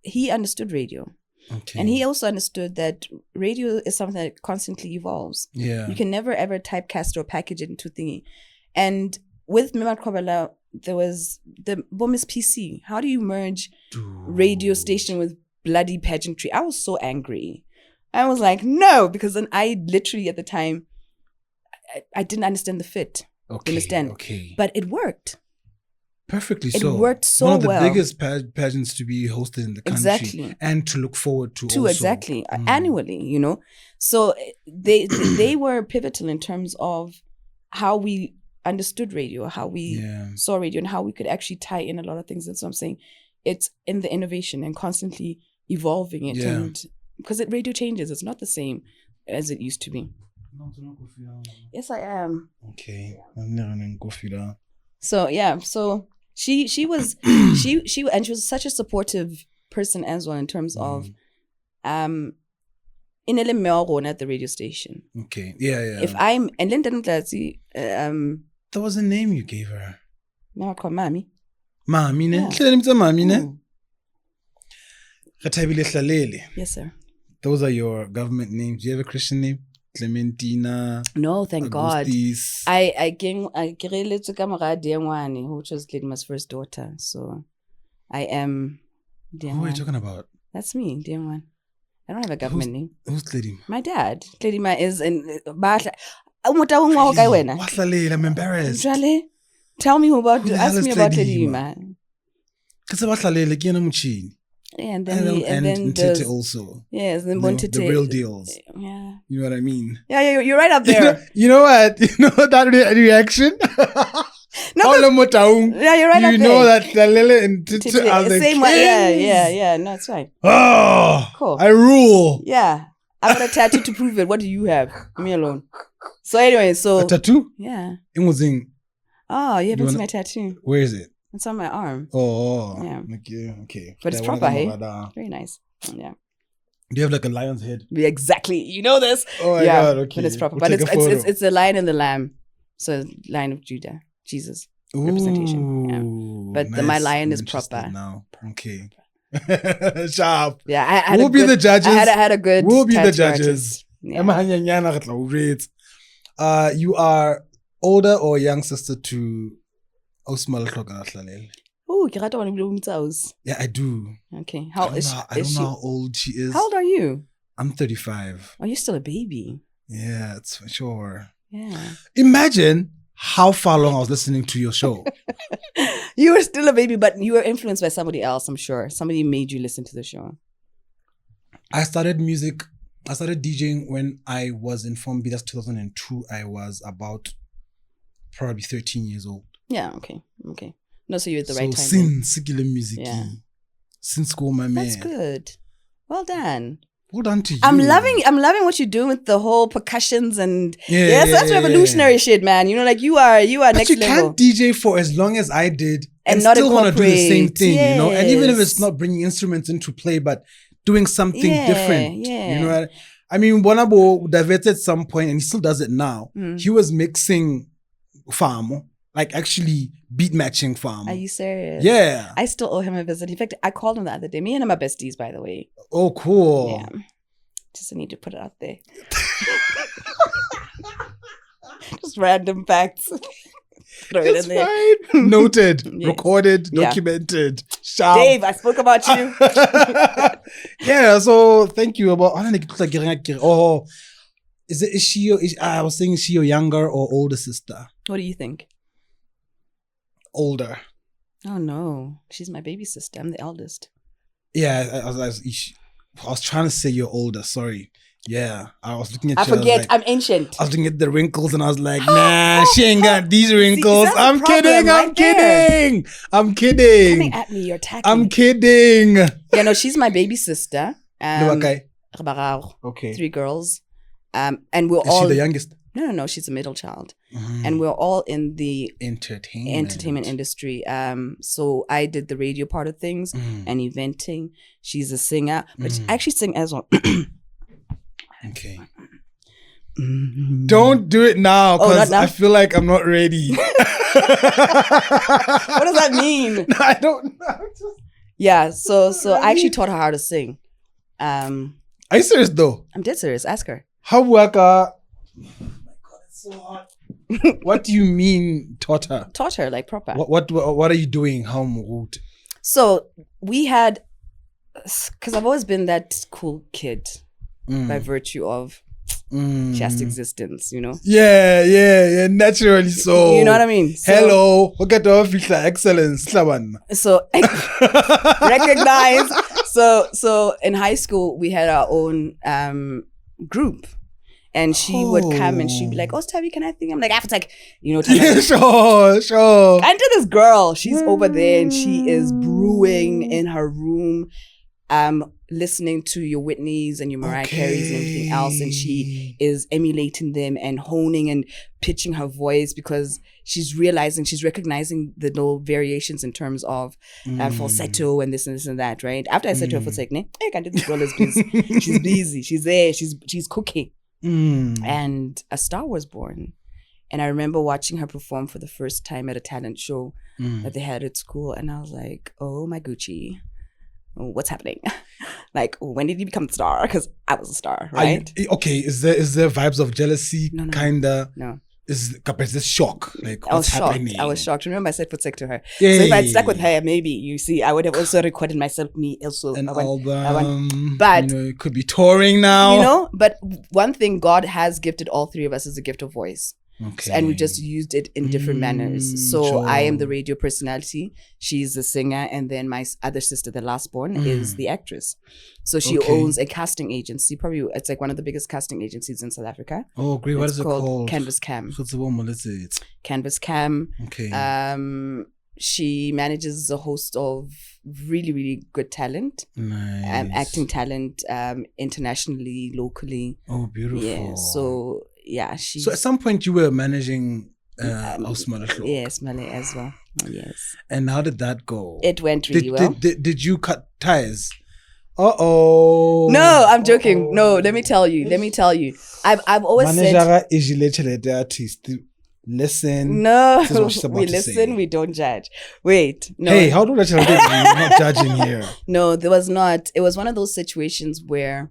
B: he understood radio.
A: Okay.
B: And he also understood that radio is something that constantly evolves.
A: Yeah.
B: You can never ever typecast or package it into thingy. And with Mimad Kobela, there was the Bomis PC. How do you merge radio station with bloody pageantry? I was so angry. I was like, no, because then I literally at the time, I didn't understand the fit.
A: Okay.
B: Understand?
A: Okay.
B: But it worked.
A: Perfectly
B: it
A: so.
B: It worked so
A: well. One of the
B: well.
A: biggest pageants to be hosted in the country.
B: Exactly.
A: And to look forward to also.
B: Exactly. Annually, So they were pivotal in terms of how we understood radio, how we saw radio, and how we could actually tie in a lot of things. That's what I'm saying. It's in the innovation and constantly evolving it.
A: Yeah.
B: And because radio changes, it's not the same as it used to be. Yes, I am.
A: Okay. I'm never going to
B: So yeah, so she was she was such a supportive person as well in terms of in Elemeoro at the radio station.
A: Okay. Yeah.
B: If I'm and Linda Mtlati,
A: that was the name you gave her.
B: No, called Mami.
A: Mami ne? Mami ne? Rethabile Hlalele.
B: Yes, sir.
A: those are your government names. Do you have a Christian name? Clementina.
B: No, thank God.
A: Augustis.
B: I related to Kamara Diangwane, which was Ledima's first daughter. So I am Diangwane.
A: Who are you talking about?
B: That's me, Diangwane. I don't have a government name.
A: Who's Ledima?
B: My dad. Ledima is in Hlalele,
A: I'm embarrassed.
B: Tell me about.
A: Who the hell
B: Ask
A: is
B: me about
A: Ledima?
B: Ledima.
A: Because about Hlalele, Kiana Muchini.
B: Yeah, and then
A: And Tete also.
B: Yes, then
A: The real deals.
B: Yeah.
A: You know what I mean?
B: Yeah, you're right up there.
A: You know what? You know that reaction?
B: No, yeah, you're right up there.
A: You know that Hlalele and Tete are the
B: same
A: kings.
B: way. Yeah. No, it's fine.
A: Oh,
B: Cool.
A: I rule.
B: Yeah. I've got a tattoo to prove it. What do you have? Leave me alone. So anyway,
A: A tattoo?
B: yeah.
A: Imuzing.
B: Oh, you haven't seen my tattoo.
A: Where is it?
B: It's on my arm.
A: Oh.
B: Yeah.
A: Okay.
B: But it's proper, hey? Very nice. Yeah.
A: Do you have like a lion's head?
B: Yeah, exactly. You know this.
A: Oh my
B: yeah,
A: God, okay.
B: But it's proper.
A: We'll
B: but it's a lion and the lamb. So Lion of Judah. Jesus. Representation. Yeah. But
A: nice.
B: my lion
A: I'm
B: is
A: interested
B: proper.
A: now. Okay. Sharp.
B: Yeah, I had
A: We'll be the judges.
B: I had a good
A: We'll be the
B: tattoo
A: judges.
B: artist.
A: Yeah. You are older or young sister to Osmal Hlalele?
B: Oh, ke rata bona ebile o motsa ausi.
A: Yeah, I do.
B: Okay.
A: I don't know how old she is.
B: How old are you?
A: I'm 35.
B: Oh, you're still a baby.
A: Yeah, it's for sure.
B: Yeah.
A: Imagine how far long I was listening to your show.
B: You were still a baby, but you were influenced by somebody else, I'm sure. Somebody made you listen to the show.
A: I started DJing when I was in Form B. That's 2002. I was about probably 13 years old.
B: Yeah, okay. No, so you're at the right time.
A: Since music.
B: Yeah.
A: Since school, my man.
B: That's good. Well done.
A: Well done to you.
B: I'm loving what you're doing with the whole percussions and that's revolutionary shit, man. You know, like you are
A: but
B: next level.
A: You can't DJ for as long as I did and
B: not
A: still want to do the same thing,
B: yes.
A: you know. And even if it's not bringing instruments into play, but doing something different, you know. What I mean, Bonabo diverted at some point, and he still does it now. He was mixing farm, like actually beat matching farm.
B: Are you serious?
A: Yeah.
B: I still owe him a visit. In fact, I called him the other day. Me and him are besties, by the way.
A: Oh, cool.
B: Yeah. Just need to put it out there. Just random facts. Throw it in there.
A: Fine. Noted,
B: Yeah.
A: recorded, documented. Sharp.
B: Dave, I spoke about you.
A: Yeah, so thank you. I was saying, is she your younger or older sister?
B: What do you think?
A: Older.
B: Oh no, she's my baby sister. I'm the eldest.
A: Yeah, I was trying to say you're older. Sorry. Yeah, I was looking at you.
B: I forget.
A: Like,
B: I'm ancient.
A: I was looking at the wrinkles and I was like, nah, she ain't got these wrinkles.
B: See,
A: I'm kidding. I'm kidding.
B: Coming at me, you're attacking.
A: I'm kidding.
B: Yeah, no, she's my baby sister.
A: Okay.
B: 3 girls. And we're
A: Is
B: all
A: she the youngest?
B: No, she's a middle child. And we're all in the
A: entertainment
B: industry. So I did the radio part of things and eventing. She's a singer, but she actually sing as well.
A: Okay. Don't do it now because I feel like I'm not ready.
B: What does that mean?
A: No, I don't know.
B: Yeah, so I actually taught her how to sing.
A: Are you serious though?
B: I'm dead serious. Ask her.
A: How work? Oh my God, it's so hot. What do you mean taught her?
B: Taught her like proper.
A: What are you doing? How rude?
B: So we had, because I've always been that cool kid by virtue of just existence, you know?
A: Yeah, naturally so.
B: You know what I mean? So,
A: hello, look at our excellence.
B: So recognize. So in high school we had our own group. And she would come and she'd be like, "Oh, Stavi, can I think?" I'm like, "After like, you know."
A: Yeah, sure.
B: And to this girl, she's over there and she is brewing in her room, listening to your Whitneys and your Mariah Careys and everything else, and she is emulating them and honing and pitching her voice because she's recognizing the little variations in terms of falsetto and this and this and that, right? After I said to her, "For like, hey, can't do this girl is busy. She's busy. She's there. She's cooking." And a star was born. And I remember watching her perform for the first time at a talent show that they had at school. And I was like, oh my Gucci, what's happening? Like, when did you become a star? Because I was a star, right?
A: Okay, is there vibes of jealousy?
B: No.
A: Kinda.
B: No.
A: Is this shock? Like,
B: I was
A: what's
B: shocked.
A: happening?
B: I was shocked. Remember, I said put to her.
A: Yay.
B: So if I'd stuck with her, maybe, you see, I would have also recorded myself, me also.
A: An
B: album.
A: But it could be touring now.
B: But one thing, God has gifted all three of us is a gift of voice.
A: Okay.
B: And we just used it in different manners. So
A: sure.
B: I am the radio personality. She's the singer. And then my other sister, the last born, is the actress. So she owns a casting agency. Probably it's like one of the biggest casting agencies in South Africa.
A: Oh, great. What is it called?
B: Canvas Cam.
A: It?
B: Canvas Cam.
A: Okay.
B: She manages a host of really, really good talent.
A: Nice.
B: Acting talent, internationally, locally.
A: Oh, beautiful.
B: Yeah. So, yeah.
A: So at some point you were managing Maleh.
B: Yes, Maleh as well. Yes.
A: And how did that go?
B: It went really well.
A: Did you cut ties? Uh-oh.
B: No, I'm joking. No, let me tell you. I've always said...
A: artist. Listen.
B: No,
A: we
B: listen, we don't judge. Wait, no.
A: Hey, how do I tell you? You're not judging here.
B: No, there was not. It was one of those situations where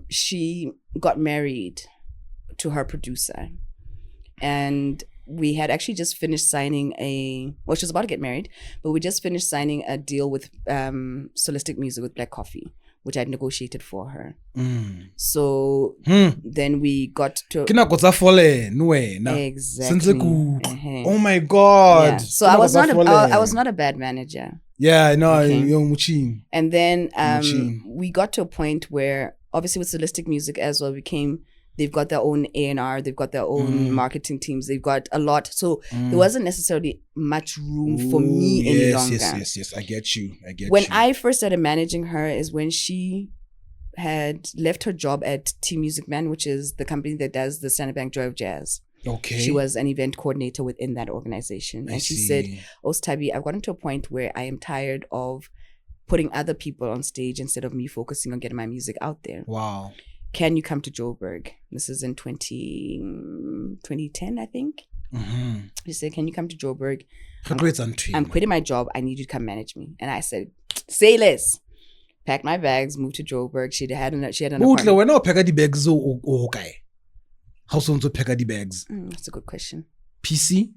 B: she got married to her producer. And we had actually just finished signing she was about to get married, but we just finished signing a deal with Solistic Music with Black Coffee, which I'd negotiated for her. So then we got to... Exactly.
A: Oh my God.
B: Yeah. So I was not a bad manager.
A: Yeah, no,
B: okay. And then we got to a point where, obviously with Solistic Music as well, they've got their own A&R, they've got their own marketing teams, they've got a lot. So there wasn't necessarily much room for me any longer.
A: Yes, I get you.
B: When I first started managing her is when she had left her job at T Music Man, which is the company that does the Standard Bank Joy of Jazz.
A: Okay.
B: She was an event coordinator within that organization. And she said, Tabi, I've gotten to a point where I am tired of putting other people on stage instead of me focusing on getting my music out there.
A: Wow.
B: Can you come to Joburg? This is in 2010, I think. She said, can you come to Joburg? I'm quitting my job. I need you to come manage me. And I said, say less. Packed my bags, moved to Joburg. She had an apartment.
A: When I pack the bags, how soon to pack the bags?
B: That's a good question.
A: PC?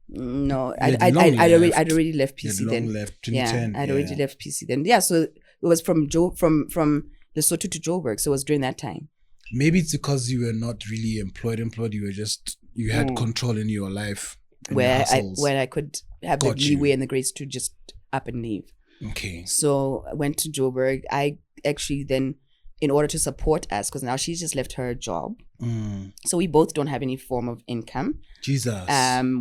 B: No, I'd already left PC then.
A: Left 2010.
B: I'd already left PC then. Yeah, so it was from Lesotho to Joburg. So it was during that time.
A: Maybe it's because you were not really employed. You had control in your life.
B: Where I could have the leeway and the grace to just up and leave.
A: Okay.
B: So I went to Joburg. I actually then, in order to support us, because now she's just left her job. So we both don't have any form of income.
A: Jesus.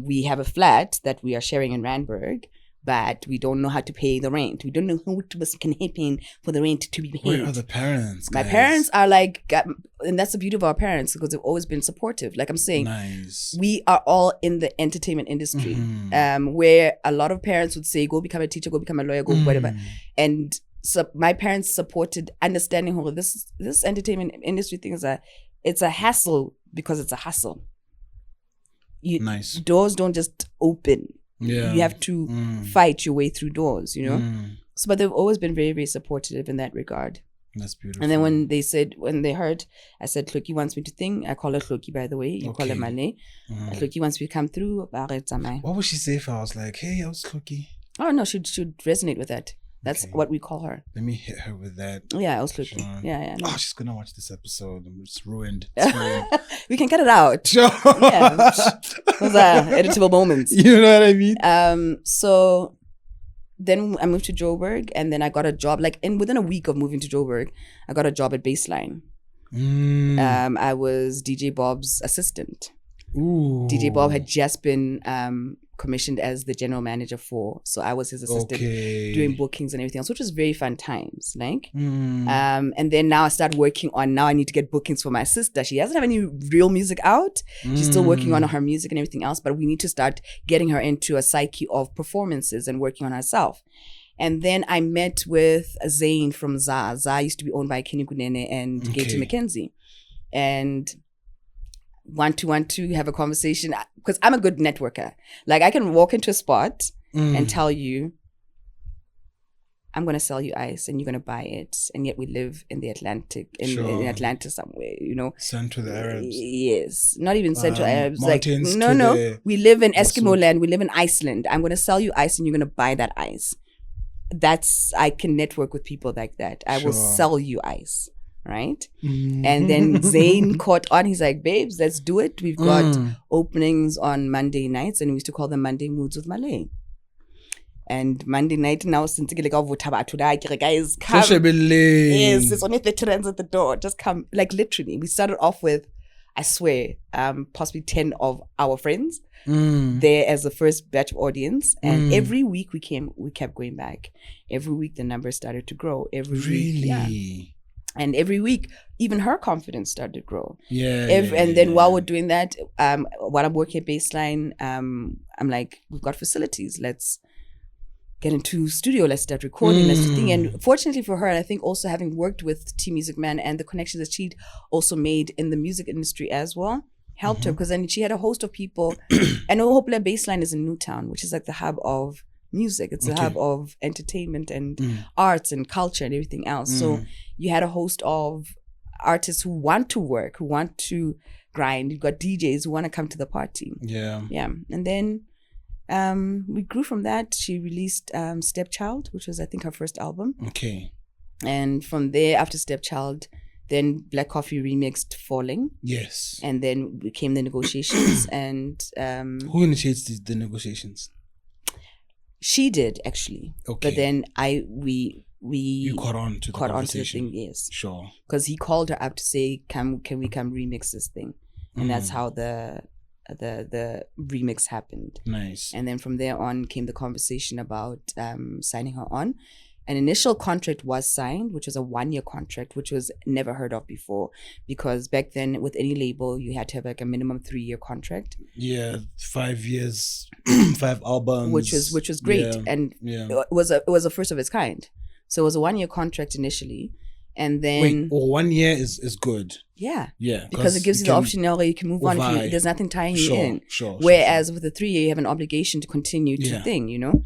B: We have a flat that we are sharing in Randburg, but we don't know how to pay the rent. We don't know who can pay for the rent to be paid.
A: Where are the parents, guys?
B: My parents are like, and that's the beauty of our parents, because they've always been supportive. Like I'm saying,
A: nice.
B: We are all in the entertainment industry, where a lot of parents would say, go become a teacher, go become a lawyer, go whatever. And so my parents supported understanding who this entertainment industry thing is it's a hassle because it's a hustle.
A: Nice.
B: Doors don't just open.
A: Yeah.
B: You have to fight your way through doors, you know? So, but they've always been very, very supportive in that regard.
A: That's beautiful.
B: And then when they heard, I said, Hloki wants me to sing. I call her Hloki, by the way. You call her Maleh. Hloki wants me to come through.
A: What would she say if I was like, hey, I was Hloki?
B: Oh, no, she'd resonate with that. That's what we call her.
A: Let me hit her with that.
B: Yeah, I was Hloki. Yeah. No.
A: Oh, she's going to watch this episode. It's ruined.
B: We can cut it out.
A: Sure.
B: Yeah. Those are editable moments.
A: You know what I mean?
B: So then I moved to Joburg, and then I got a job. Like within a week of moving to Joburg, I got a job at Baseline. I was DJ Bob's assistant.
A: Ooh.
B: DJ Bob had just been commissioned as the general manager so I was his assistant doing bookings and everything else, which was very fun times. And then now I start working on, now I need to get bookings for my sister. She doesn't have any real music out. She's still working on her music and everything else, but we need to start getting her into a psyche of performances and working on herself. And then I met with Zane from ZA. ZA used to be owned by Kenny Gunene and Gaty McKenzie. And want to have a conversation, because I'm a good networker. Like I can walk into a spot and tell you, I'm going to sell you ice and you're going to buy it. And yet we live in the Atlantic, in Atlanta somewhere, you know.
A: Sent to the Arabs.
B: Yes. Not even Central Arabs. Like,
A: mountains
B: no. We live in Eskimo land. We live in Iceland. I'm going to sell you ice and you're going to buy that ice. I can network with people like that. I will sell you ice. Right? And then Zayn caught on. He's like, babes, let's do it. We've got openings on Monday nights and we used to call them Monday Moods with Maleh. And Monday night now, since guys, come. Yes, it's only 30 rands at the door. Just come. Like literally, we started off with, I swear, possibly 10 of our friends there as the first batch of audience. And every week we kept going back. Every week the numbers started to grow. Every week. Yeah. And every week, even her confidence started to grow. And then while we're doing that, while I'm working at Baseline, I'm like, we've got facilities. Let's get into studio. Let's start recording. Let's do thing. And fortunately for her, I think also having worked with T Music Man and the connections that she'd also made in the music industry as well, helped her because then she had a host of people. And hopefully Baseline is in Newtown, which is like the hub of music. It's the hub of entertainment and arts and culture and everything else. So you had a host of artists who want to work, who want to grind. You've got DJs who want to come to the party. Yeah. And then we grew from that. She released Stepchild, which was I think her first album. And from there, after Stepchild, then Black Coffee remixed Falling. Yes. And then became the Negotiations. And
A: who initiates the negotiations?
B: She did actually. But then you
A: caught on to
B: the thing, yes. Sure. Because he called her up to say, can we come remix this thing? And that's how the remix happened. Nice. And then from there on came the conversation about signing her on. An initial contract was signed, which was a 1-year contract, which was never heard of before, because back then with any label you had to have like a minimum 3-year contract.
A: 5 years, 5 albums,
B: which was great. And it was a first of its kind. So it was a 1-year contract initially. And then
A: 1 year is good.
B: Yeah. Because it gives you the option now where you can move on if there's nothing tying you in. Whereas with the 3 year you have an obligation to continue to thing, you know.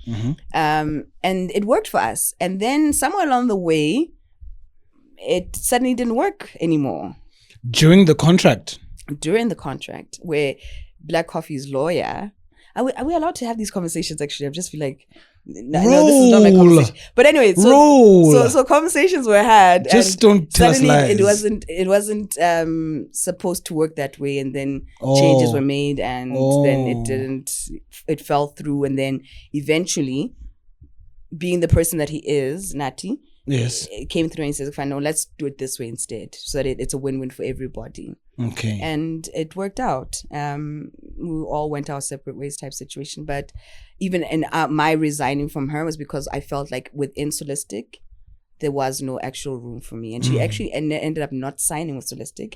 B: And it worked for us. And then somewhere along the way, it suddenly didn't work anymore.
A: During the contract,
B: where Black Coffee's lawyer. Are we allowed to have these conversations? Actually, I just feel like no, this is not my conversation. But anyway, so conversations were had.
A: Just don't tell us lies.
B: It wasn't supposed to work that way, and then changes were made, and then it didn't. It fell through, and then eventually, being the person that he is, Nati.
A: Yes.
B: It came through and he says, fine, no, let's do it this way instead, so that it's a win-win for everybody. Okay. And it worked out. We all went our separate ways type situation. But even in my resigning from her was because I felt like within Solistic, there was no actual room for me. And she actually ended up not signing with Solistic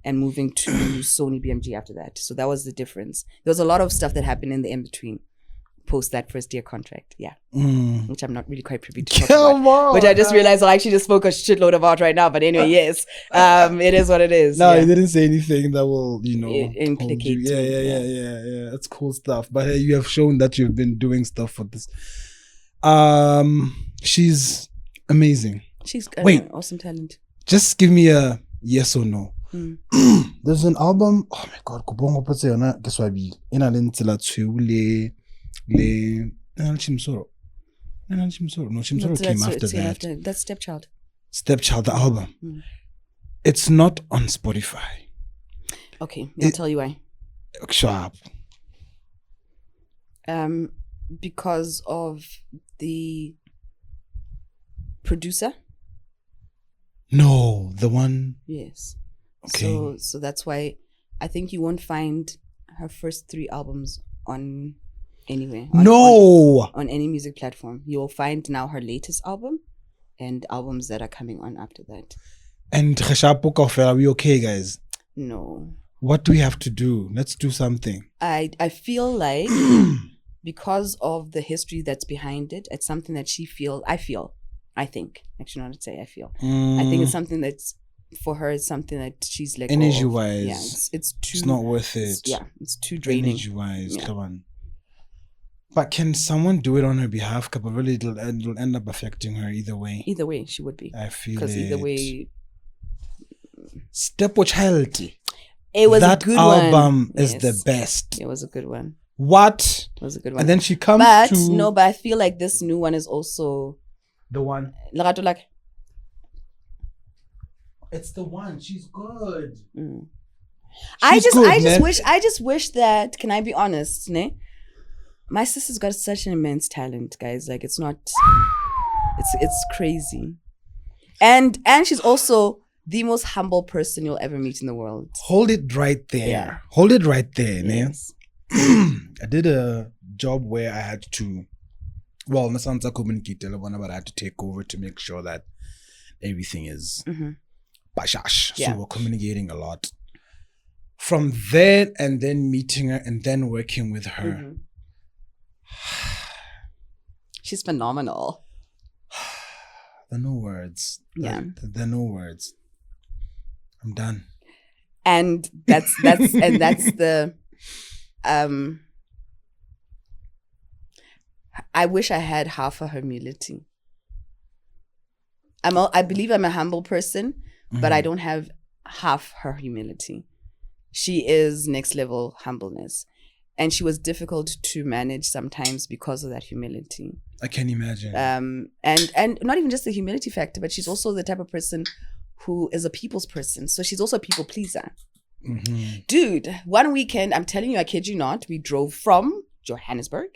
B: and moving to Sony BMG after that. So that was the difference. There was a lot of stuff that happened in the in-between. Post that first year contract, which I'm not really quite privy to talk about, which I just realized I actually just spoke a shitload about right now. But anyway, yes, it is what it is.
A: No, you didn't say anything that will,
B: implicate.
A: Yeah. That's cool stuff. But you have shown that you've been doing stuff for this. She's amazing.
B: She's awesome talent.
A: Just give me a yes or no. There's an album. Oh my God, Kubongo putse yona keswabi. Ina lentila tshule. Chimsoro. No, Chimsoro came after that.
B: That's Stepchild,
A: the album. It's not on Spotify.
B: Okay, I'll tell you why.
A: Sharp.
B: Because of the producer.
A: No, the one.
B: Yes.
A: Okay.
B: So that's why I think you won't find her first 3 albums on anywhere. On any music platform. You will find now her latest album and albums that are coming on after that.
A: And are we okay, guys?
B: No.
A: What do we have to do? Let's do something.
B: I feel like because of the history that's behind it, it's something that I think it's something that's for her. It's something that she's like
A: energy wise.
B: Yeah, it's too.
A: It's not worth it.
B: It's too draining.
A: Energy wise, come on. But can someone do it on her behalf? Because really it'll end up affecting her either way.
B: Either way, she would be.
A: I feel
B: because either way.
A: Step or Child.
B: It was
A: that
B: a good
A: album
B: one.
A: is the best.
B: It was a good one.
A: What?
B: It was a good one.
A: And then she comes
B: but I feel like this new one is also
A: the one.
B: Lerato like.
A: It's the one. She's good.
B: Mm.
A: I
B: just wish that, can I be honest, ne? My sister's got such an immense talent, guys. Like it's crazy. And she's also the most humble person you'll ever meet in the world.
A: Hold it right there.
B: Yeah.
A: Hold it right there,
B: yes.
A: I did a job where I had to, well, Nasanza communicate, but I had to take over to make sure that everything is bashash.
B: Yeah.
A: So we're communicating a lot. From there and then meeting her and then working with her.
B: She's phenomenal.
A: There are no words.
B: Yeah.
A: There are no words. I'm done.
B: And that's the I wish I had half of her humility. I believe I'm a humble person, but I don't have half her humility. She is next level humbleness. And she was difficult to manage sometimes because of that humility.
A: I can imagine.
B: And not even just the humility factor, but she's also the type of person who is a people's person. So she's also a people pleaser. Dude, one weekend, I'm telling you, I kid you not, we drove from Johannesburg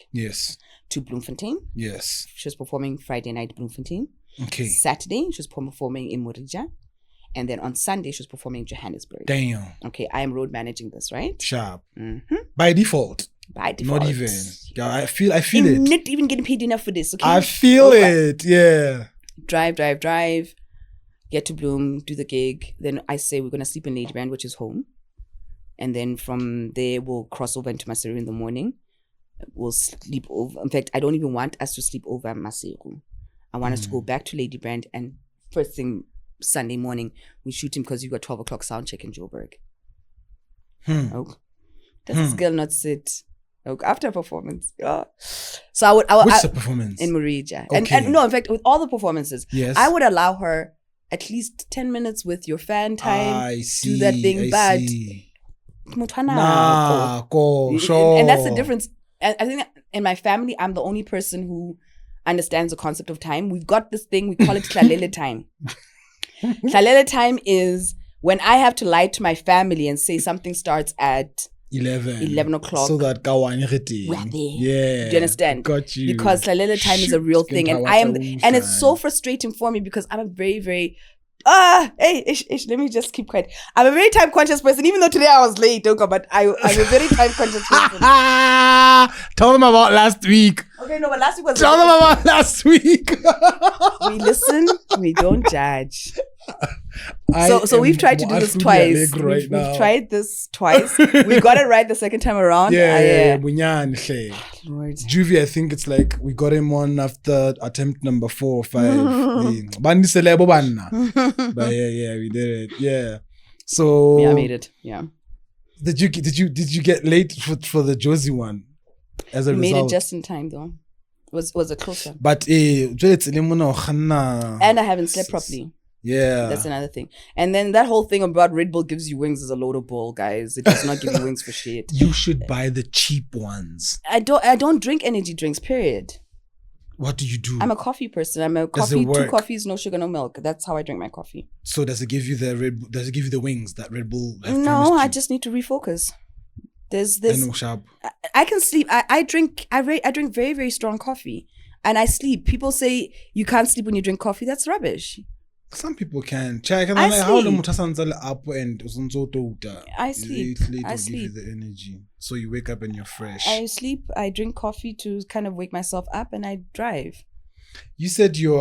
B: to Bloemfontein.
A: Yes.
B: She was performing Friday night Bloemfontein.
A: Okay.
B: Saturday, she was performing in Morija. And then on Sunday, she was performing in Johannesburg.
A: Damn.
B: Okay, I am road managing this, right?
A: Sharp. By default.
B: By default.
A: Not even. Yeah, I feel it.
B: Not even getting paid enough for this, okay?
A: I feel it, yeah.
B: Drive. Get to Bloom, do the gig. Then I say we're going to sleep in Lady Band, which is home. And then from there, we'll cross over into Maseru in the morning. We'll sleep over. In fact, I don't even want us to sleep over at Maseru. I want us to go back to Lady Brand, and first thing Sunday morning, we shoot him because you got 12 o'clock sound check in Joburg. Okay. Does this girl not sit? Okay. After a performance. Yeah. So I would
A: What's the performance?
B: in Morija.
A: Okay.
B: And no, in fact, with all the performances,
A: yes.
B: I would allow her at least 10 minutes with your fan time.
A: I see.
B: Do that thing, but
A: sure.
B: And that's the difference. I think in my family, I'm the only person who understands the concept of time. We've got this thing, we call it Hlalele time. Hlalele time is when I have to lie to my family and say something starts at 11 o'clock.
A: So that we're there. Yeah.
B: Do you understand?
A: Got you.
B: Because Hlalele time is a real thing. And it's so frustrating for me because I'm a very, very let me just keep quiet. I'm a very time conscious person, even though today I was late, but I'm a very time conscious person.
A: Tell them about last week.
B: Okay, no, but last week was...
A: Tell them about last week.
B: We listen, we don't judge. So we've tried to do this twice. We've tried this twice. We got it right the second time around.
A: Yeah.
B: Lord.
A: Juvie, I think it's like we got him on after attempt number 4 or 5. But yeah, we did it. Yeah. So
B: yeah, I made it. Yeah.
A: Did you get late for the Josie one? As a result,
B: made it just in time though. Was it closer?
A: But and
B: I haven't slept properly.
A: Yeah.
B: That's another thing. And then that whole thing about Red Bull gives you wings is a load of bull, guys. It does not give you wings for shit.
A: You should buy the cheap ones.
B: I don't drink energy drinks, period.
A: What do you do?
B: I'm a coffee person. I'm a coffee, 2 coffees, no sugar, no milk. That's how I drink my coffee.
A: So does it give you the wings that Red Bull have
B: No, I just need to refocus. There's
A: I know, sharp.
B: I can sleep. I drink very, very strong coffee. And I sleep. People say you can't sleep when you drink coffee. That's rubbish.
A: Some people can.
B: I sleep.
A: I sleep. Give you the energy. So you wake up and you're fresh.
B: I sleep. I drink coffee to kind of wake myself up, and I drive.
A: You said you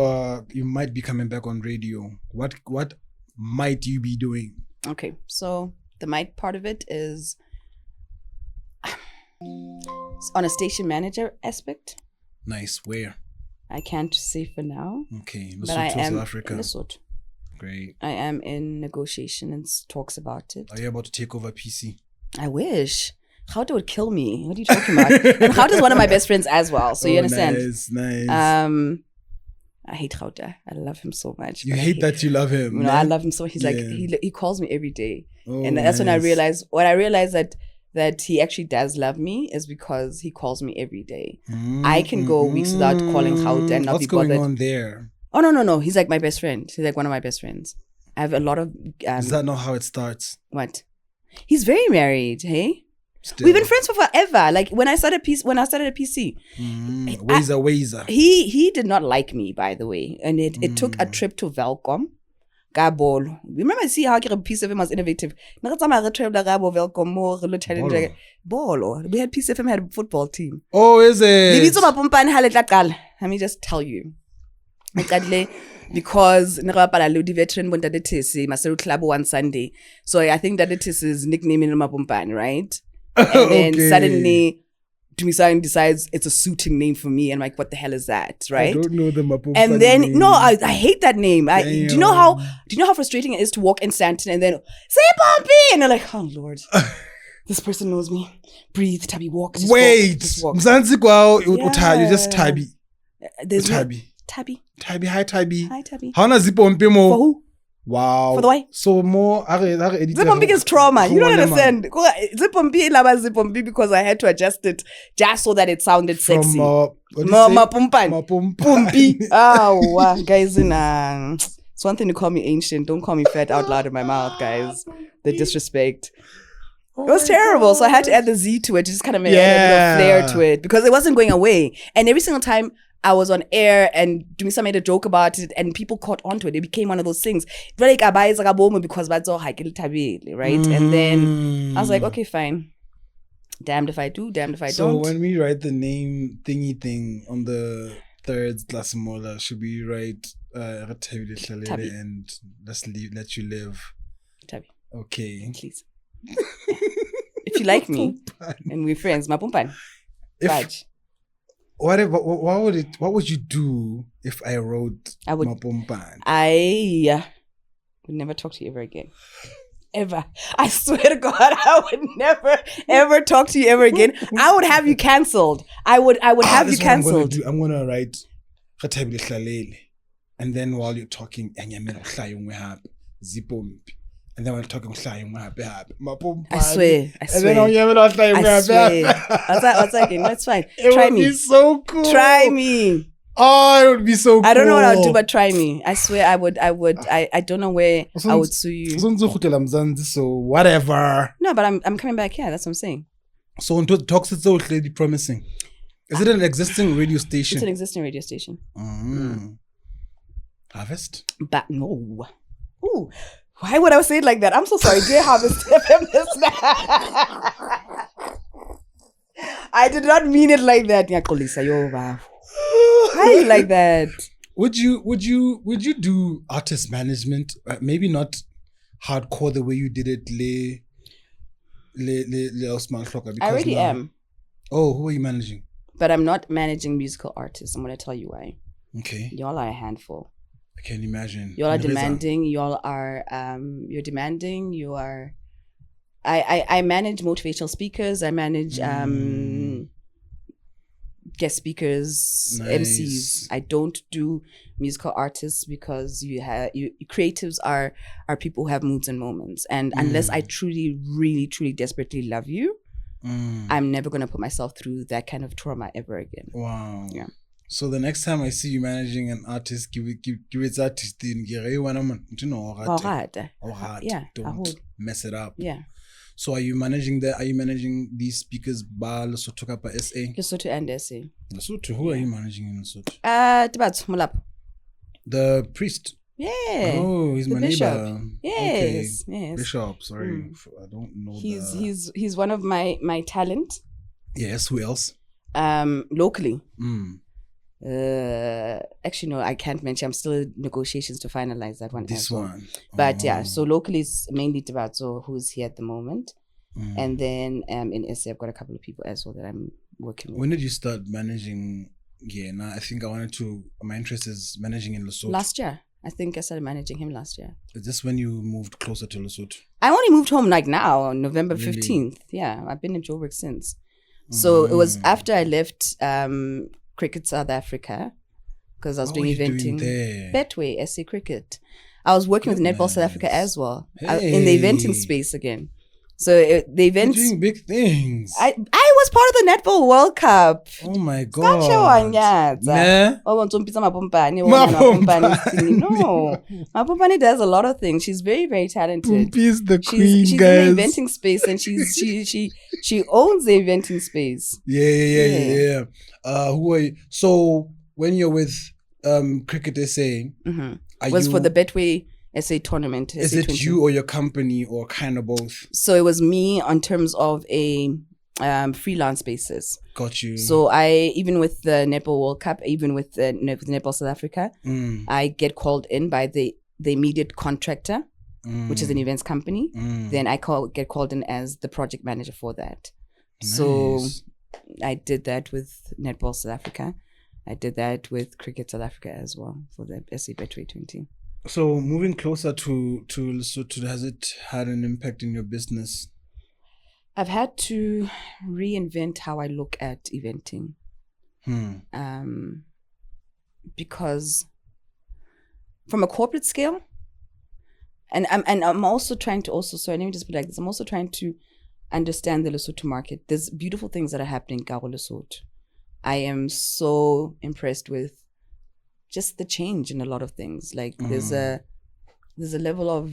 A: might be coming back on radio. What might you be doing?
B: Okay, so the might part of it is on a station manager aspect.
A: Nice. Where?
B: I can't say for now.
A: Okay,
B: but I am
A: South Africa.
B: in Lesotho.
A: Great.
B: I am in negotiation and talks about it.
A: Are you about to take over PC?
B: I wish. Gauta would kill me. What are you talking about? And Gauta is one of my best friends as well. So you understand?
A: Nice.
B: I hate Gauta. I love him so much.
A: You hate that you love him.
B: I love him so much. He's like, he calls me every day. And that's when I realized, that he actually does love me is because he calls me every day. I can go weeks without calling Gauta and not be bothered.
A: What's going on there?
B: Oh, no. He's like my best friend. He's like one of my best friends. I have a lot of...
A: Is that not how it starts?
B: What? He's very married, hey?
A: Still.
B: We've been friends for forever. Like when I started a PC.
A: Wazer.
B: He did not like me, by the way. And it took a trip to Velcom. Gabol. Remember, see how PCFM was innovative. We had PCFM had a football team.
A: Oh, is it?
B: Let me just tell you. Because veteran Maseru Club one Sunday. So I think that it is his nickname in Mapumpan, right? And then suddenly Dumisang decides it's a suiting name for me. And I'm like, what the hell is that? Right?
A: I don't know the Mapumpan
B: and then
A: name.
B: I hate that name. Do you know how frustrating it is to walk in Stanton and then Zipompe and you're like, oh Lord. This person knows me. Breathe, Tabby, walk.
A: Wait. Mzansi kwao you just Tabby.
B: There's
A: Tabby.
B: Tabby.
A: Hi Tabby.
B: Hi Tabby.
A: How na Zipompe mo?
B: For who?
A: Wow.
B: For the why?
A: So more
B: Zipompe is trauma. You don't understand. Zipompe lava Zipompe because I had to adjust it just so that it sounded sexy. Mapumpan. Pumpi. Oh wow. Guys, it's one thing to call me ancient. Don't call me fat out loud in my mouth, guys. The disrespect. It was terrible. God. So I had to add the Z to it. Just kind of add a bit of flair to it because it wasn't going away. And every single time I was on air and Dumisa made a joke about it and people caught onto it. It became one of those things. Because that's all right? And then I was like, okay, fine. Damned if I do, damned if I don't.
A: So when we write the name thingy thing on the third Glassimola, should we write Rethabile Hlalele and let you live?
B: Tabi.
A: Okay.
B: Please. If you like me and we're friends, Mapumpan.
A: What would you do if I wrote Mapumpan?
B: I would never talk to you ever again. Ever. I swear to God, I would never ever talk to you ever again. I would have you cancelled. I would have you cancelled.
A: I'm gonna write Rethabile Hlalele, and then while you're talking, Zipompe. And then we're talking happy.
B: I swear.
A: And then I
B: swear. That's fine.
A: It
B: try
A: would
B: me.
A: be so cool.
B: Try me.
A: Oh, it would be so cool.
B: I don't know what I'll do, but try me. I swear I would. I don't know where I would sue you.
A: So whatever.
B: No, but I'm coming back here. That's what I'm saying.
A: So until talks it's so lady promising. Is it an existing radio station?
B: It's an existing radio station.
A: Harvest?
B: But no. Ooh. Why would I say it like that? I'm so sorry. Dear Harvest FM listener. I did not mean it like that. Why are you like that?
A: Would you do artist management? Maybe not hardcore the way you did it.
B: I already am.
A: Oh, who are you managing?
B: But I'm not managing musical artists. I'm going to tell you why.
A: Okay.
B: Y'all are a handful.
A: I can imagine.
B: Y'all are demanding. Y'all are you're demanding. You are. I manage motivational speakers. I manage guest speakers,
A: nice.
B: MCs. I don't do musical artists because you creatives are people who have moods and moments. And unless I truly, really, truly, desperately love you, I'm never gonna put myself through that kind of trauma ever again.
A: Wow.
B: Yeah.
A: So the next time I see you managing an artist, give it artist in
B: Yeah.
A: Don't mess it up.
B: Yeah.
A: So are you managing these speakers ba Lesotho kapa SA?
B: Lesotho and SA.
A: Lesotho, who are you managing in Lesotho? The priest.
B: Yeah.
A: Oh, he's my
B: bishop.
A: neighbor.
B: Yes.
A: Okay.
B: Yes.
A: Bishop, sorry. I don't know.
B: He's one of my talent.
A: Yes, who else?
B: Locally. Actually no, I can't mention. I'm still in negotiations to finalize that one.
A: This one.
B: But yeah, so locally it's mainly Tibatso who's here at the moment. And then in SA I've got a couple of people as well that I'm working with.
A: When did you start managing? Yeah, now I think my interest is managing in Lesotho.
B: Last year. I think I started managing him last year.
A: Is this when you moved closer to Lesotho?
B: I only moved home like now on November
A: Really?
B: 15th. Yeah, I've been in Joburg since. So it was after I left Cricket South Africa, because I was doing eventing. Betway, SA Cricket. I was working with Netball South Africa as well, in the eventing space again. So the events.
A: You're doing big things.
B: I was part of the Netball World Cup.
A: Oh my God.
B: No, Mapompane does a lot of things. She's very, very talented.
A: She's the queen,
B: she's
A: guys.
B: in the eventing space, and she owns the eventing space.
A: Yeah. Who are you? So when you're with Cricket SA,
B: was for the Betway SA tournament.
A: Is
B: SA
A: it
B: 20.
A: you or your company or kind of both?
B: So it was me on terms of a freelance basis.
A: Got you.
B: So I, even with the Netball World Cup, even with the Netball South Africa, I get called in by the immediate contractor, which is an events company. Then I get called in as the project manager for that.
A: Nice.
B: So I did that with Netball South Africa. I did that with Cricket South Africa as well for the SA Betway 20.
A: So moving closer to Lesotho, has it had an impact in your business?
B: I've had to reinvent how I look at eventing. Because from a corporate scale, and I'm also trying to sorry, let me just be like this. I'm also trying to understand the Lesotho market. There's beautiful things that are happening in Karo Lesotho. I am so impressed with just the change in a lot of things. Like there's a level of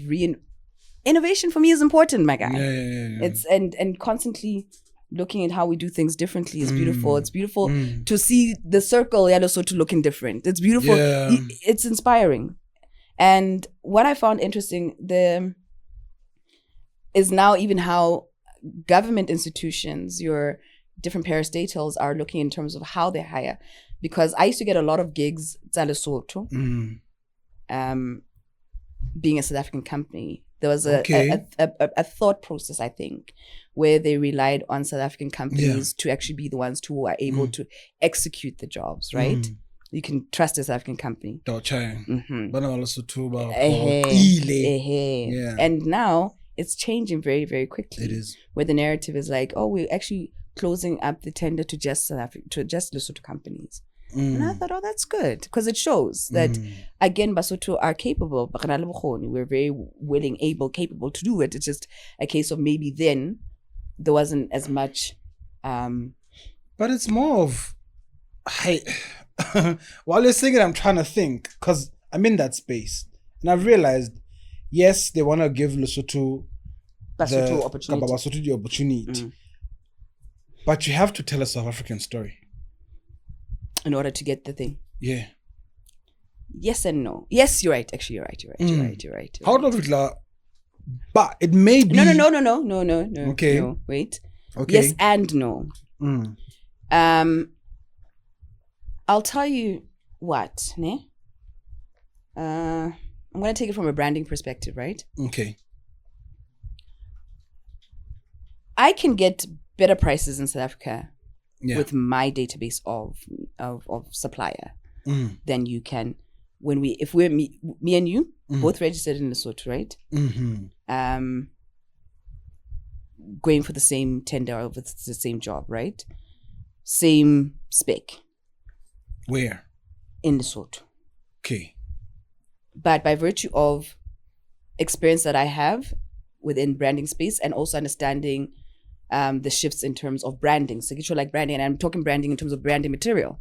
B: innovation for me is important, my guy.
A: Yeah.
B: It's and constantly looking at how we do things differently is beautiful. It's beautiful to see the circle Lesotho looking different. It's beautiful.
A: Yeah.
B: It's inspiring. And what I found interesting is now even how government institutions, your different parastatals are looking in terms of how they hire. Because I used to get a lot of gigs at Lesotho, being a South African company. There was a thought process, I think, where they relied on South African companies to actually be the ones who are able to execute the jobs, right? You can trust a South African company. And now it's changing very, very quickly.
A: It is.
B: Where the narrative is like, oh, we're actually closing up the tender to just South Africa, to just Lesotho companies. And I thought, oh, that's good, because it shows that again, Basotho are capable. We're very willing, able, capable to do it. It's just a case of maybe then there wasn't as much.
A: But it's more of, while you're saying it, I'm trying to think, because I'm in that space, and I've realized, yes, they want to give Lesotho the opportunity, but you have to tell a South African story
B: in order to get the thing.
A: Yeah.
B: Yes and no. Yes, you're right. Actually, you're right.
A: How do we, but it may be.
B: No.
A: Okay.
B: No, wait.
A: Okay.
B: Yes and no. I'll tell you what, ne? I'm going to take it from a branding perspective, right?
A: Okay. I
B: can get better prices in South Africa with my database of supplier than you can if we're me and you both registered in Lesotho, right? Going for the same tender or the same job, right? Same spec.
A: Where?
B: In Lesotho.
A: Okay.
B: But by virtue of experience that I have within branding space and also understanding the shifts in terms of branding. So get you like branding, and I'm talking branding in terms of branding material.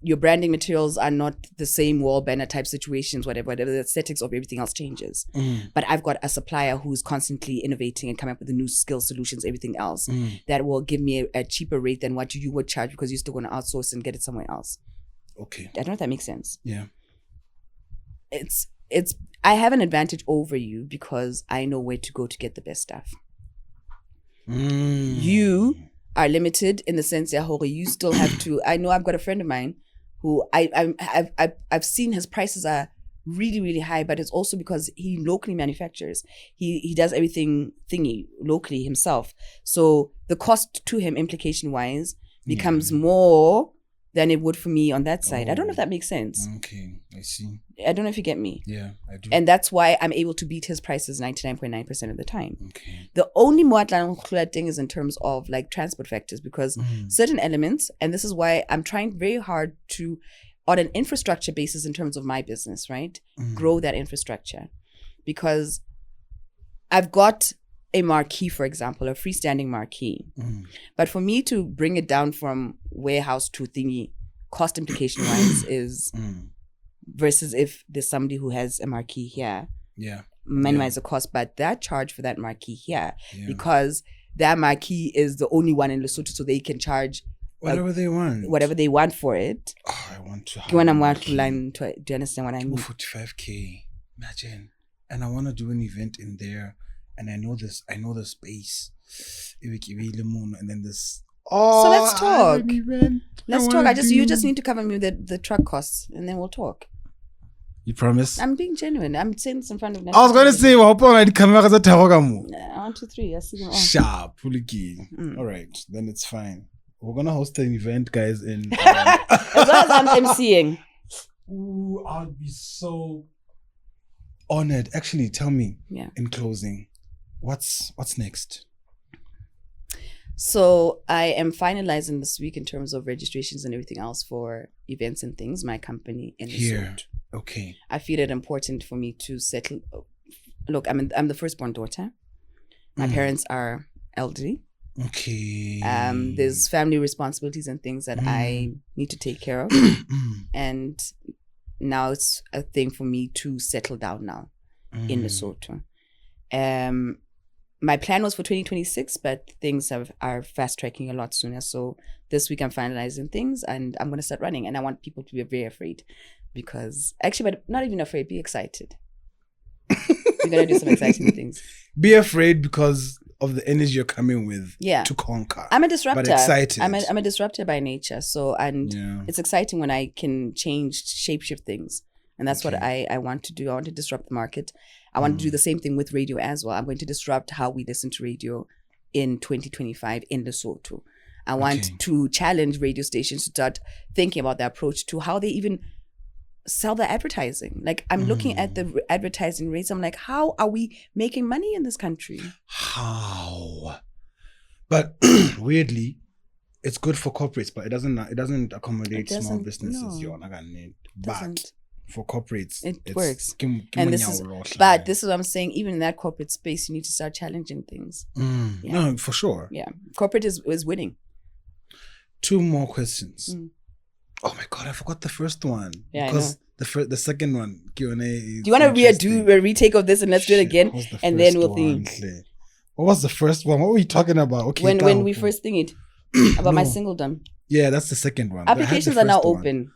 B: Your branding materials are not the same wall banner type situations, whatever. The aesthetics of everything else changes. But I've got a supplier who's constantly innovating and coming up with the new skills, solutions, everything else that will give me a cheaper rate than what you would charge because you're still going to outsource and get it somewhere else.
A: Okay.
B: I don't know if that makes sense.
A: Yeah.
B: I have an advantage over you because I know where to go to get the best stuff. You are limited in the sense that you still have to. I know I've got a friend of mine who I've seen his prices are really, really high, but it's also because he locally manufactures. He does everything thingy locally himself. So the cost to him, implication wise, becomes more than it would for me on that side. I don't know if that makes sense.
A: Okay, I see.
B: I don't know if you get me.
A: Yeah, I do.
B: And that's why I'm able to beat his prices 99.9% of the time.
A: Okay.
B: The only more thing is in terms of like transport factors, because certain elements, and this is why I'm trying very hard to, on an infrastructure basis in terms of my business, right? Grow that infrastructure. Because I've got a marquee, for example, a freestanding marquee. But for me to bring it down from warehouse to thingy, cost implication wise is versus if there's somebody who has a marquee here, minimize the cost. But that charge for that marquee here, because that marquee is the only one in Lesotho, so they can charge
A: whatever they
B: want for it.
A: Oh, I want to.
B: Do you understand what I mean?
A: 45K, imagine. And I want to do an event in there. And I know the space. And then this.
B: So let's talk. Let's talk. You just need to cover me the truck costs, and then we'll talk.
A: You promise?
B: I'm being genuine. I'm saying this in front of.
A: I was going to say, well, I camera
B: 1, 2, 3. I see them all.
A: Sharp, All right, then it's fine. We're gonna host an event, guys. In
B: as well as I'm emceeing.
A: Ooh, I'd be so honored. Actually, tell me. In closing. What's next?
B: So I am finalizing this week in terms of registrations and everything else for Events and Things, my company in Lesotho.
A: Okay.
B: I feel it important for me to settle. Look, I'm the firstborn daughter. My parents are elderly.
A: Okay.
B: There's family responsibilities and things that I need to take care of, and now it's a thing for me to settle down now in Lesotho. My plan was for 2026, but things are fast tracking a lot sooner. So this week I'm finalizing things and I'm going to start running. And I want people to be very afraid because but not even afraid, be excited. We're going to do some exciting things.
A: Be afraid because of the energy you're coming with to conquer.
B: I'm a disruptor.
A: But excited.
B: I'm a disruptor by nature. So, it's exciting when I can shapeshift things. And that's what I want to do. I want to disrupt the market. I want to do the same thing with radio as well. I'm going to disrupt how we listen to radio in 2025 in Lesotho. I want to challenge radio stations to start thinking about their approach to how they even sell their advertising. Like I'm looking at the advertising rates. I'm like, how are we making money in this country?
A: How? But weirdly, it's good for corporates, but it doesn't accommodate small businesses.
B: No.
A: For corporates,
B: it works. But this is what I'm saying. Even in that corporate space, you need to start challenging things.
A: No, for sure.
B: Yeah, corporate is winning.
A: 2 more questions. Oh my God, I forgot the first one.
B: Yeah,
A: because the second one Q&A. Do
B: you want to do a retake of this and let's do it again, and then we'll think.
A: What was the first one? What were you talking about? Okay,
B: when we first think it about my singledom.
A: Yeah, that's the second one.
B: Applications are now open.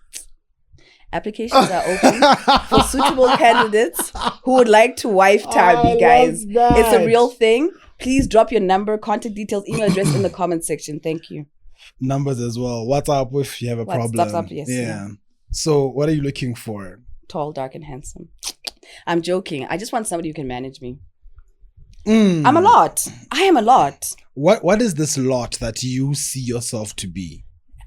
B: Applications are open for suitable candidates who would like to wife Tabi, guys. It's a real thing. Please drop your number, contact details, email address in the comment section. Thank you.
A: Numbers as well. WhatsApp if you have a problem.
B: WhatsApp, yes.
A: Yeah. So what are you looking for?
B: Tall, dark, and handsome. I'm joking. I just want somebody who can manage me. I'm a lot. I am a lot.
A: What is this lot that you see yourself to be?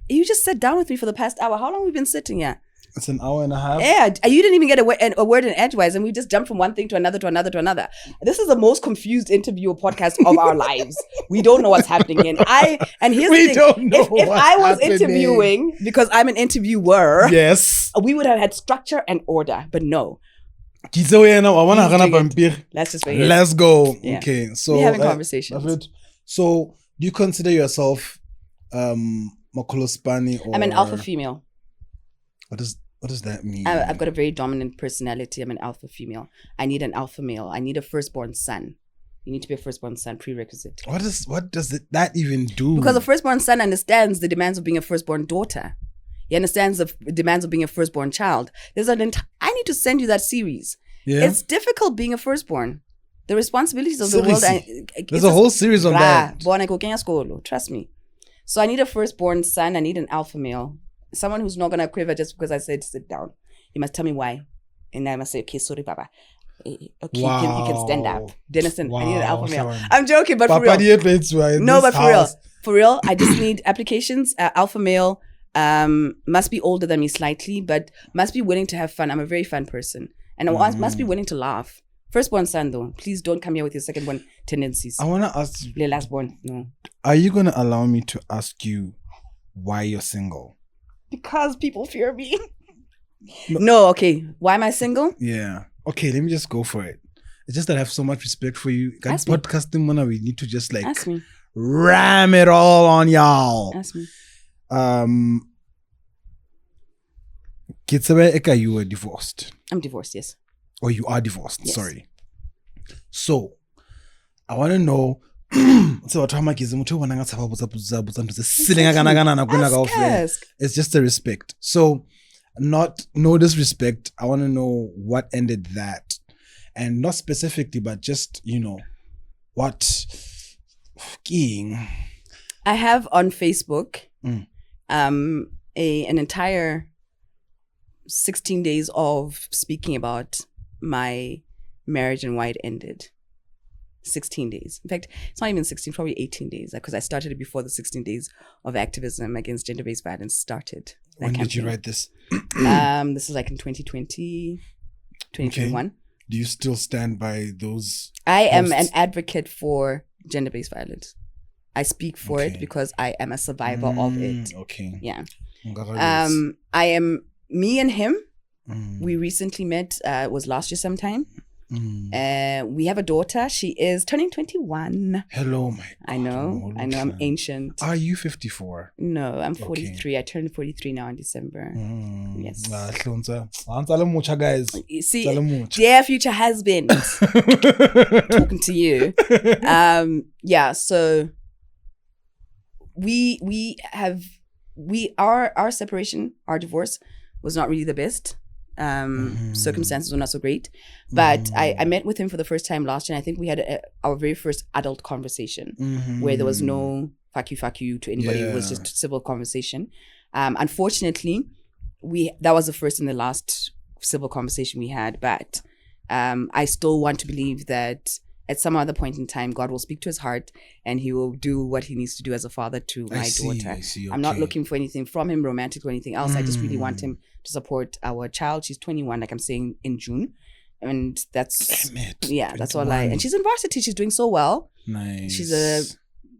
B: You just sat down with me for the past hour. How long have we been sitting here?
A: It's an hour and a half.
B: Yeah, you didn't even get a word in edgewise, and we just jumped from one thing to another to another to another. This is the most confused interview or podcast of our lives. We don't know what's happening. Here's the thing. If I was interviewing, because I'm an interviewer,
A: yes,
B: we would have had structure and order, but no.
A: Let's just wait. Let's go. Yeah. Okay, so
B: we're having conversations.
A: So, do you consider yourself Makolospani or?
B: I'm an alpha female.
A: What does that mean?
B: I've got a very dominant personality. I'm an alpha female. I need an alpha male. I need a firstborn son. You need to be a firstborn son, prerequisite.
A: What does that even do?
B: Because a firstborn son understands the demands of being a firstborn daughter. He understands the demands of being a firstborn child. I need to send you that series. Yeah. It's difficult being a firstborn. The responsibilities of the world.
A: There's a whole series on that.
B: Trust me. So I need a firstborn son. I need an alpha male. Someone who's not going to quiver just because I said sit down. You must tell me why. And I must say, okay, sorry, Baba. Okay, wow. you can stand up. Denison, I need an alpha male. I'm joking, but for real. No, but for real. For real, I just need applications, alpha male, Must be older than me slightly, but must be willing to have fun. I'm a very fun person. And I must be willing to laugh. Firstborn son, though. Please don't come here with your secondborn tendencies.
A: I want to ask you.
B: The lastborn, no.
A: Are you going to allow me to ask you why you're single?
B: Because people fear me. No, okay. Why am I single?
A: Yeah. Okay, let me just go for it. It's just that I have so much respect for you.
B: Ask me.
A: Podcasting, Mona, we need to just like
B: Ask me.
A: ram it all on y'all.
B: Ask me.
A: Eka, you were divorced.
B: I'm divorced, yes.
A: Or you are divorced,
B: Yes.
A: sorry. So, I want to know.
B: Ask.
A: It's just a respect. So, no disrespect. I want to know what ended that. And not specifically, but just, what skiing.
B: I have on Facebook an entire 16 days of speaking about my marriage and why it ended. 16 days. In fact, it's not even 16, probably 18 days, because I started it before the 16 days of activism against gender-based violence started.
A: When did you write this?
B: This is like in 2020, 2021.
A: Okay. Do you still stand by those
B: I am
A: posts?
B: an advocate for gender-based violence. I speak for it because I am a survivor of it.
A: Okay.
B: Yeah. I am, me and him, we recently met, it was last year sometime. We have a daughter. She is turning 21.
A: Hello, my God.
B: I know, I'm ancient.
A: Are you 54?
B: No, I'm 43. I turned 43 now in December. Yes.
A: Guys.
B: You see, dear future husband, talking to you. Yeah, so our separation, our divorce was not really the best. Circumstances were not so great, but I met with him for the first time last year, and I think we had our very first adult conversation where there was no fuck you to anybody. It was just civil conversation. Unfortunately, that was the first and the last civil conversation we had, but I still want to believe that at some other point in time, God will speak to his heart and he will do what he needs to do as a father to my daughter.
A: I see. Okay.
B: I'm not looking for anything from him, romantic or anything else. I just really want him to support our child. She's 21, like I'm saying, in June. And that's, that's all and she's in varsity. She's doing so well.
A: Nice.
B: She's a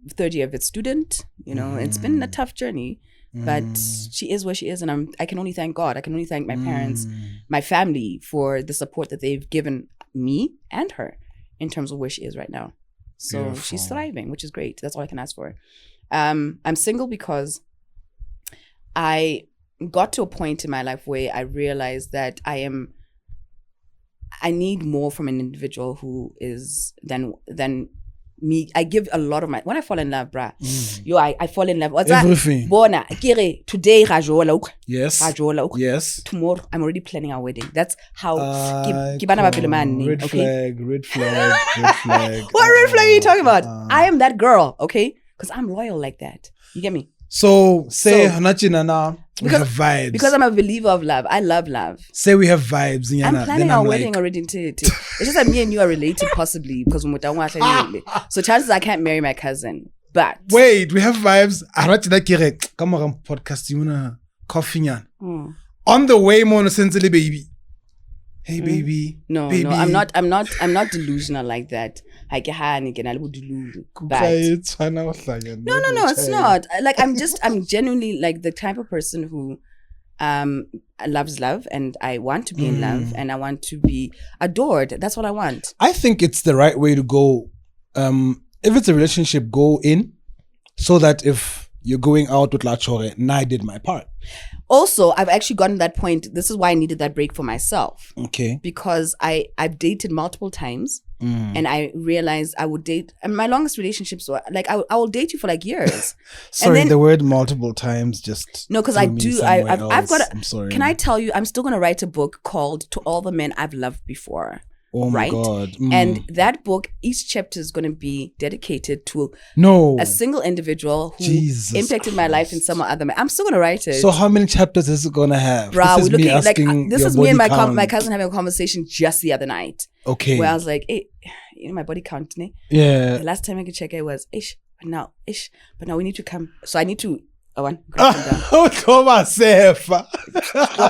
B: third year vet student. It's been a tough journey, but she is where she is. And I can only thank God. I can only thank my parents, my family for the support that they've given me and her in terms of where she is right now. So
A: Beautiful.
B: She's thriving, which is great. That's all I can ask for. I'm single because I got to a point in my life where I realized that I need more from an individual who is than me. I give a lot of my, when I fall in love, bruh, I fall in love. What's
A: everything.
B: Bona, today,
A: Yes.
B: Tomorrow, I'm already planning our wedding. That's how.
A: Red flag.
B: What red flag are you talking about? I am that girl, okay? Because I'm loyal like that. You get me?
A: So say Hanachina we have vibes.
B: Because I'm a believer of love. I love love.
A: Say we have vibes.
B: I'm planning our wedding already. It's just that me and you are related possibly because so chances I can't marry my cousin. But
A: wait, we have vibes. Come on, podcast. You wanna coffee? On the way, mono sensely baby. Hey baby.
B: No,
A: baby.
B: no, I'm not delusional like that. But no, it's not. Like I'm genuinely like the type of person who loves love, and I want to be in love, and I want to be adored. That's what I want.
A: I think it's the right way to go. If it's a relationship, go in so that if you're going out with La Chore, I did my part.
B: Also, I've actually gotten to that point. This is why I needed that break for myself.
A: Okay.
B: Because I've dated multiple times, and I realized I would date. And my longest relationships were like I will date you for like years.
A: Sorry,
B: then,
A: the word multiple times just
B: no, because I do. I've got.
A: I'm sorry.
B: Can I tell you? I'm still going to write a book called "To All the Men I've Loved Before."
A: Oh my
B: right?
A: God.
B: And that book, each chapter is going to be dedicated to a single individual who impacted my life in some other way. I'm still going to write it.
A: So how many chapters is it going to have?
B: Bruh,
A: this is me asking
B: this is me and my cousin having a conversation just the other night.
A: Okay.
B: Where I was like, hey, my body count.
A: Yeah.
B: The last time I could check it was, but now we need to come. So I need to I want to grab them down.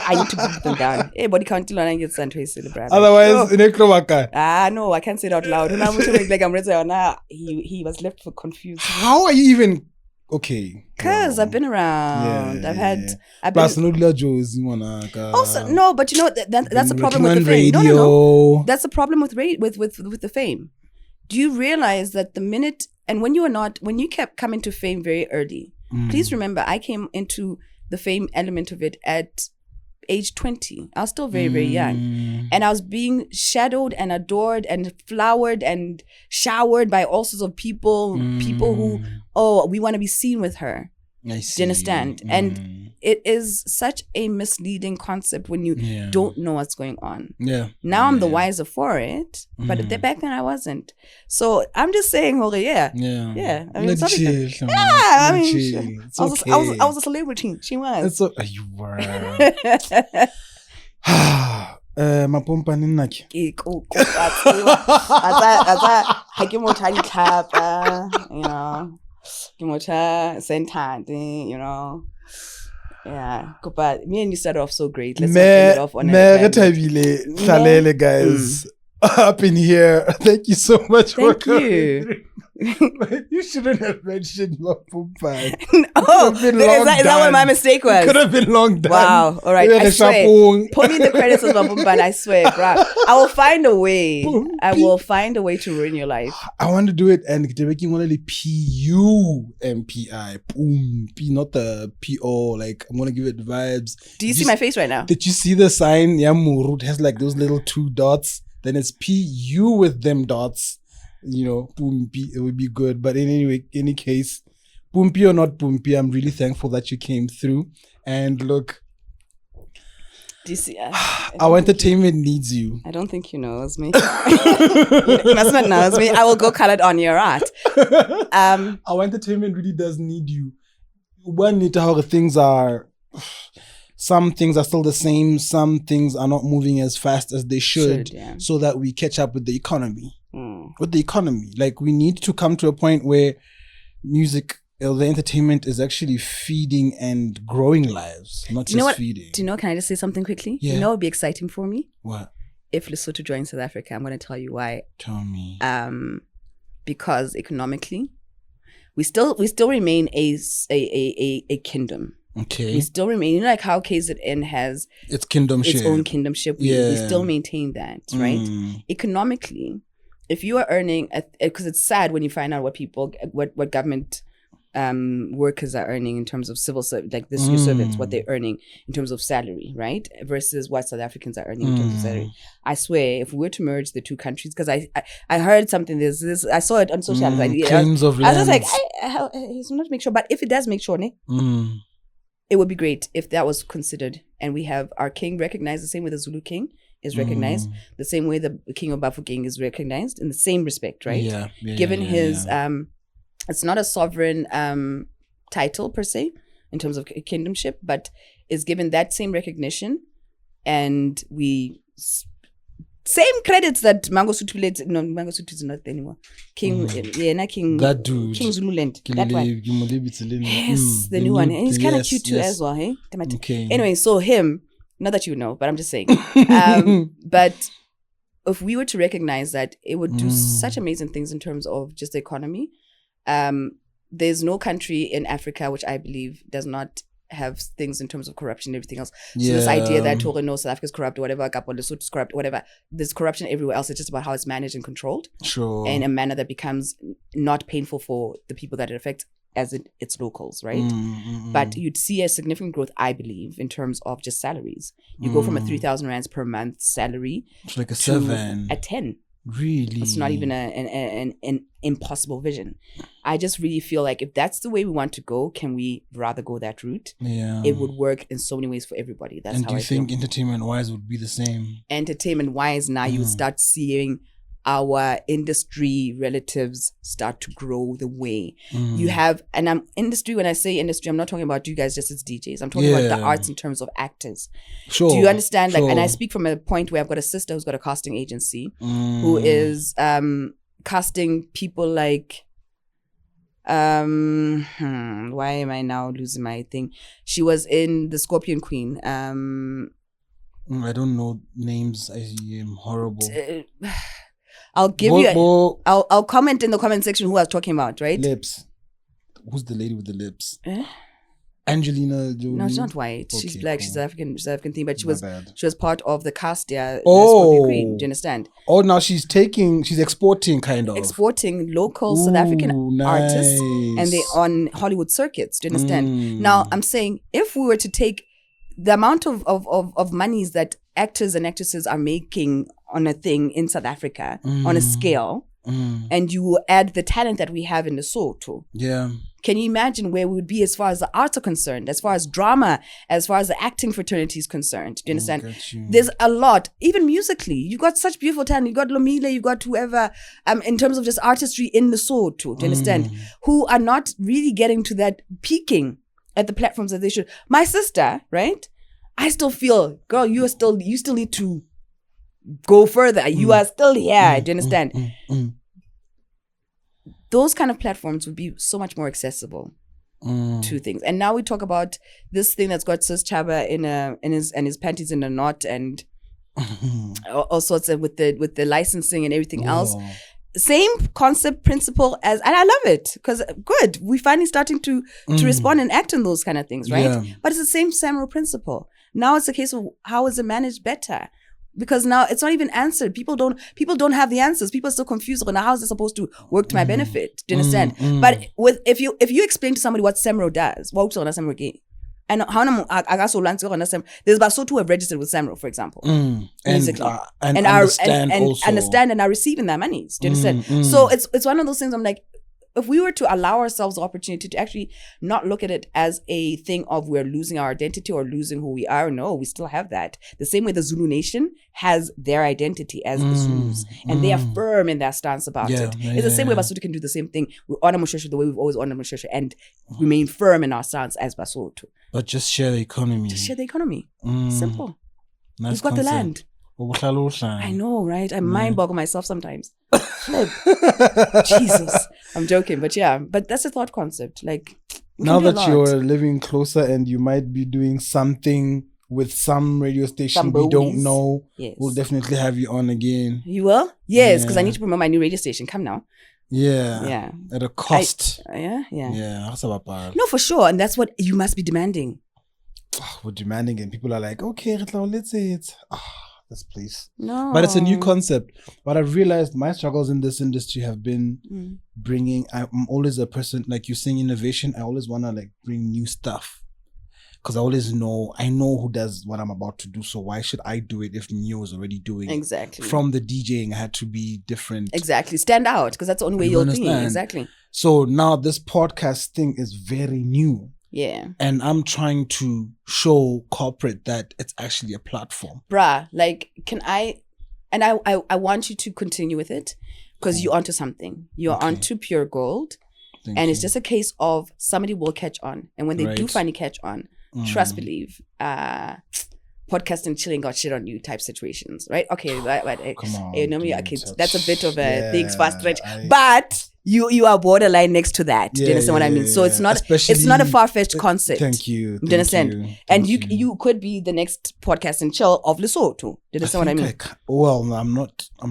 B: I need to put them down. Hey, body count till I get sent to his celebrate.
A: Otherwise,
B: no, I can't say it out loud. When I'm like I'm ready now, he was left for confused.
A: How are you even okay?
B: Because I've been around. I've
A: Plus,
B: been also no, but that's the problem with the fame. No. That's the problem with the fame. Do you realize that the minute and when you kept coming to fame very early? Please remember, I came into the fame element of it at age 20. I was still very, very young. And I was being shadowed and adored and flowered and showered by all sorts of people who, we want to be seen with her.
A: I see.
B: Do you understand? And it is such a misleading concept when you don't know what's going on.
A: Yeah.
B: Now I'm the wiser for it, but back then I wasn't. So I'm just saying,
A: Yeah.
B: I mean,
A: Let's chill.
B: I mean,
A: It's okay.
B: I was a celebrity. She was.
A: You were. Mapompa ninaki.
B: Yeah, but me and you started off so great. Let's not end it off on
A: Rethabile Hlalele, guys. Up in here. Thank you so much for
B: coming.
A: You shouldn't have mentioned Mapompa.
B: Is that what my mistake was?
A: Could have been long done.
B: Wow. All right. I swear. Put me in the credits as Mapompa, I swear, bro. I will find a way. I will find a way to ruin your life.
A: I want to do it and they're making one of the PUMPI. P, not the PO. Like, I'm going to give it vibes.
B: Do you see my face right now?
A: Did you see the sign? Yamuru. It has like those little 2 dots. Then it's PU with them dots. Pumpi, it would be good. But in any case, Pumpi or not Pumpi, I'm really thankful that you came through. And look,
B: do you see?
A: Our entertainment needs you.
B: I don't think you knows me. You must not knows me. I will go colored on your art.
A: Our entertainment really does need you. One need to how things are. Some things are still the same. Some things are not moving as fast as they should so that we catch up with the economy. With the economy. Like, we need to come to a point where music, the entertainment is actually feeding and growing lives, not just feeding.
B: Do you know, can I just say something quickly?
A: Yeah.
B: You know what would be exciting for me?
A: What?
B: If Lesotho joins South Africa, I'm going to tell you why.
A: Tell me.
B: Because economically, we still remain a kingdom.
A: Okay.
B: We still remain, like how KZN has
A: its kingdomship,
B: its own kingdomship. We still maintain that, right? Economically, if you are earning, because it's sad when you find out what government workers are earning in terms of civil service, like this new servants, what they're earning in terms of salary, right? Versus what South Africans are earning in terms of salary. I swear, if we were to merge the two countries, because I heard something, this I saw it on social media.
A: Claims of
B: I was
A: land.
B: just like, he's not to make sure, but if it does make sure, it would be great if that was considered, and we have our king recognized the same way the Zulu king is recognized, the same way the king of Bafokeng is recognized, in the same respect, right? Given his it's not a sovereign title per se in terms of kingdomship, but is given that same recognition, and same credits that Mangosuthu is not anymore. King, King,
A: that dude,
B: King Zululand, that one. Yes, the new one, and he's kind of cute too as well. Hey,
A: okay.
B: Anyway, so him, not that you know, but I'm just saying. But if we were to recognize that, it would do such amazing things in terms of just the economy. There's no country in Africa which I believe does not have things in terms of corruption and everything else. So this idea that South Africa is corrupt or whatever, Lesotho is corrupt or whatever, there's corruption everywhere else. It's just about how it's managed and controlled.
A: Sure.
B: In a manner that becomes not painful for the people that it affects, as its locals, right? But you'd see a significant growth, I believe, in terms of just salaries. You go from a 3,000 rands per month salary
A: to like a
B: to
A: 7.
B: a 10.
A: Really?
B: It's not even an impossible vision. I just really feel like if that's the way we want to go, can we rather go that route?
A: Yeah.
B: It would work in so many ways for everybody. That's
A: and
B: how
A: do you
B: I feel.
A: think entertainment-wise would be the same?
B: Entertainment-wise, now you would start seeing our industry relatives start to grow the way you have, and I'm industry. When I say industry, I'm not talking about you guys just as DJs. I'm talking about the arts in terms of actors.
A: Sure.
B: Do you understand? Like, and I speak from a point where I've got a sister who's got a casting agency who is casting people like Why am I now losing my thing? She was in The Scorpion Queen.
A: I don't know names. I am horrible.
B: I'll give you. I'll comment in the comment section who I was talking about. Right?
A: Lips. Who's the lady with the lips? Angelina Jolie.
B: No, she's not white. She's black. Cool. She's African. She's African thing, but she was part of the cast. Yeah.
A: Oh,
B: Queen. Do you understand?
A: Oh, now she's exporting kind of.
B: Exporting local South African artists, and they're on Hollywood circuits. Do you understand? Now, I'm saying if we were to take the amount of monies that actors and actresses are making on a thing in South Africa on a scale, and you add the talent that we have in Lesotho.
A: Yeah.
B: Can you imagine where we would be as far as the arts are concerned, as far as drama, as far as the acting fraternity is concerned? Do you understand? There's a lot, even musically. You got such beautiful talent. You got Lomile, you got whoever, in terms of just artistry in Lesotho, do you understand? Who are not really getting to that peaking at the platforms that they should. My sister, right? I still feel, girl, you still need to go further. You are still here. Do you understand? Those kind of platforms would be so much more accessible to things. And now we talk about this thing that's got Sis Chaba in his panties in a knot and all sorts of with the licensing and everything else. Same concept, principle and I love it because good. We're finally starting to respond and act on those kind of things, right? Yeah. But it's the same SAMRO principle. Now it's a case of how is it managed better? Because now it's not even answered. People don't have the answers. People are still confused on how is it supposed to work to my benefit. Do you understand? But if you explain to somebody what SAMRO does, what SAMRO game, and how there's Basotho who have registered with SAMRO, for example, musically, and understand and are receiving their monies. Do you understand? So it's one of those things. I'm like, if we were to allow ourselves the opportunity to actually not look at it as a thing of we're losing our identity or losing who we are, no, we still have that. The same way the Zulu nation has their identity as the Zulus, and they are firm in their stance about it. It's the same way Basotho can do the same thing. We honor Mosheshe the way we've always honored Mosheshe and remain firm in our stance as Basotho.
A: But just share the economy.
B: Simple.
A: Nice
B: We've got the land. I know, right? I mind boggle myself sometimes. Jesus. I'm joking, but yeah. But that's a thought concept. Like,
A: now that you're living closer and you might be doing something with some radio station we don't know, we'll definitely have you on again.
B: You will? Yes, because I need to promote my new radio station. Come now.
A: Yeah. At a cost.
B: Yeah.
A: No,
B: for sure. And that's what you must be demanding.
A: We're demanding and people are like, okay, let's say it's... this place.
B: No.
A: But it's a new concept. But I've realized my struggles in this industry have been bringing... I'm always a person, like you're saying innovation, I always want to like bring new stuff. Because I know who does what I'm about to do. So why should I do it if Neo is already doing it?
B: Exactly.
A: From the DJing, I had to be different.
B: Exactly. Stand out. Because that's the only way you're doing it. Exactly.
A: So now this podcast thing is very new.
B: Yeah.
A: And I'm trying to show corporate that it's actually a platform.
B: Bruh, like, I want you to continue with it because you're onto something. You're onto pure gold. Thank you. It's just a case of somebody will catch on. And when they do finally catch on, trust, believe, podcast and chilling got shit on you type situations, right? Okay, right.
A: Come on,
B: okay, that's a bit of a things fast stretch. But you are borderline next to that. Do you understand what I mean? So it's not a far-fetched concept.
A: Thank you.
B: Do you understand? And you could be the next podcast and chill of Lesotho. Do you understand what I mean?
A: Well, I'm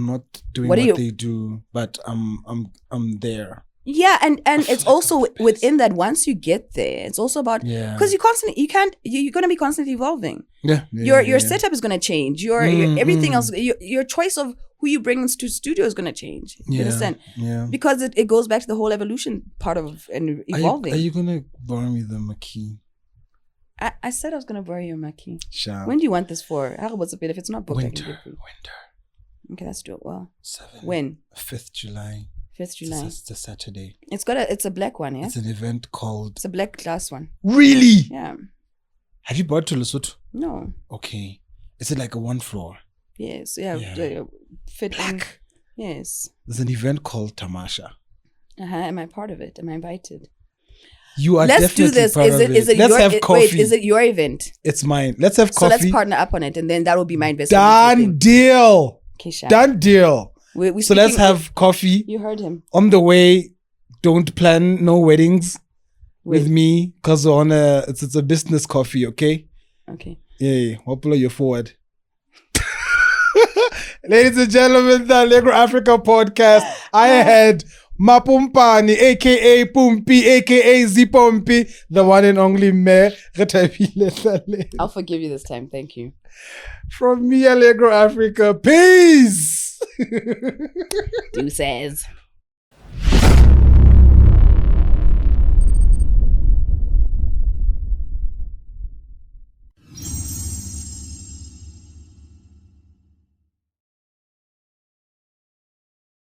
A: not doing what they do, but I'm there.
B: Yeah, and it's also within that. Once you get there, it's also about because you're going to be constantly evolving. Your setup is going to change. Your everything else. Your choice of who you bring into studio is going to change. You understand? Yeah. Because it goes back to the whole evolution part of and evolving.
A: Are you going to borrow me the Maki?
B: I said I was going to borrow your Maki.
A: Sure.
B: When do you want this for? How was it? If it's not booked,
A: Winter.
B: Okay, let's do it. Well,
A: 7.
B: When?
A: 5th July.
B: 5th July.
A: It's a Saturday.
B: It's a black one, yeah?
A: It's an event called...
B: It's a black glass one.
A: Really?
B: Yeah.
A: Have you brought to Lesotho?
B: No.
A: Okay. Is it like a 1 floor?
B: Yes. Yeah. Fit black. Yes.
A: There's an event called Tamasha.
B: Am I part of it? Am I invited?
A: You are
B: Let's
A: definitely
B: do this.
A: part of it.
B: Let's
A: have coffee.
B: Wait, is it your event?
A: It's mine. Let's have coffee.
B: So let's partner up on it and then that will be my investment.
A: Done deal.
B: Okay,
A: Done deal. So let's have coffee.
B: You heard him.
A: On the way, don't plan no weddings with me because it's a business coffee, okay?
B: Okay.
A: Yeah, hopefully you're forward. Ladies and gentlemen, the Allegro Africa podcast. I had Mapumpani, aka Pumpi, aka Zipompe, the one and only Mayor Rethabile Hlalele.
B: I'll forgive you this time. Thank you.
A: From me, Allegro Africa. Peace.
B: Deuces.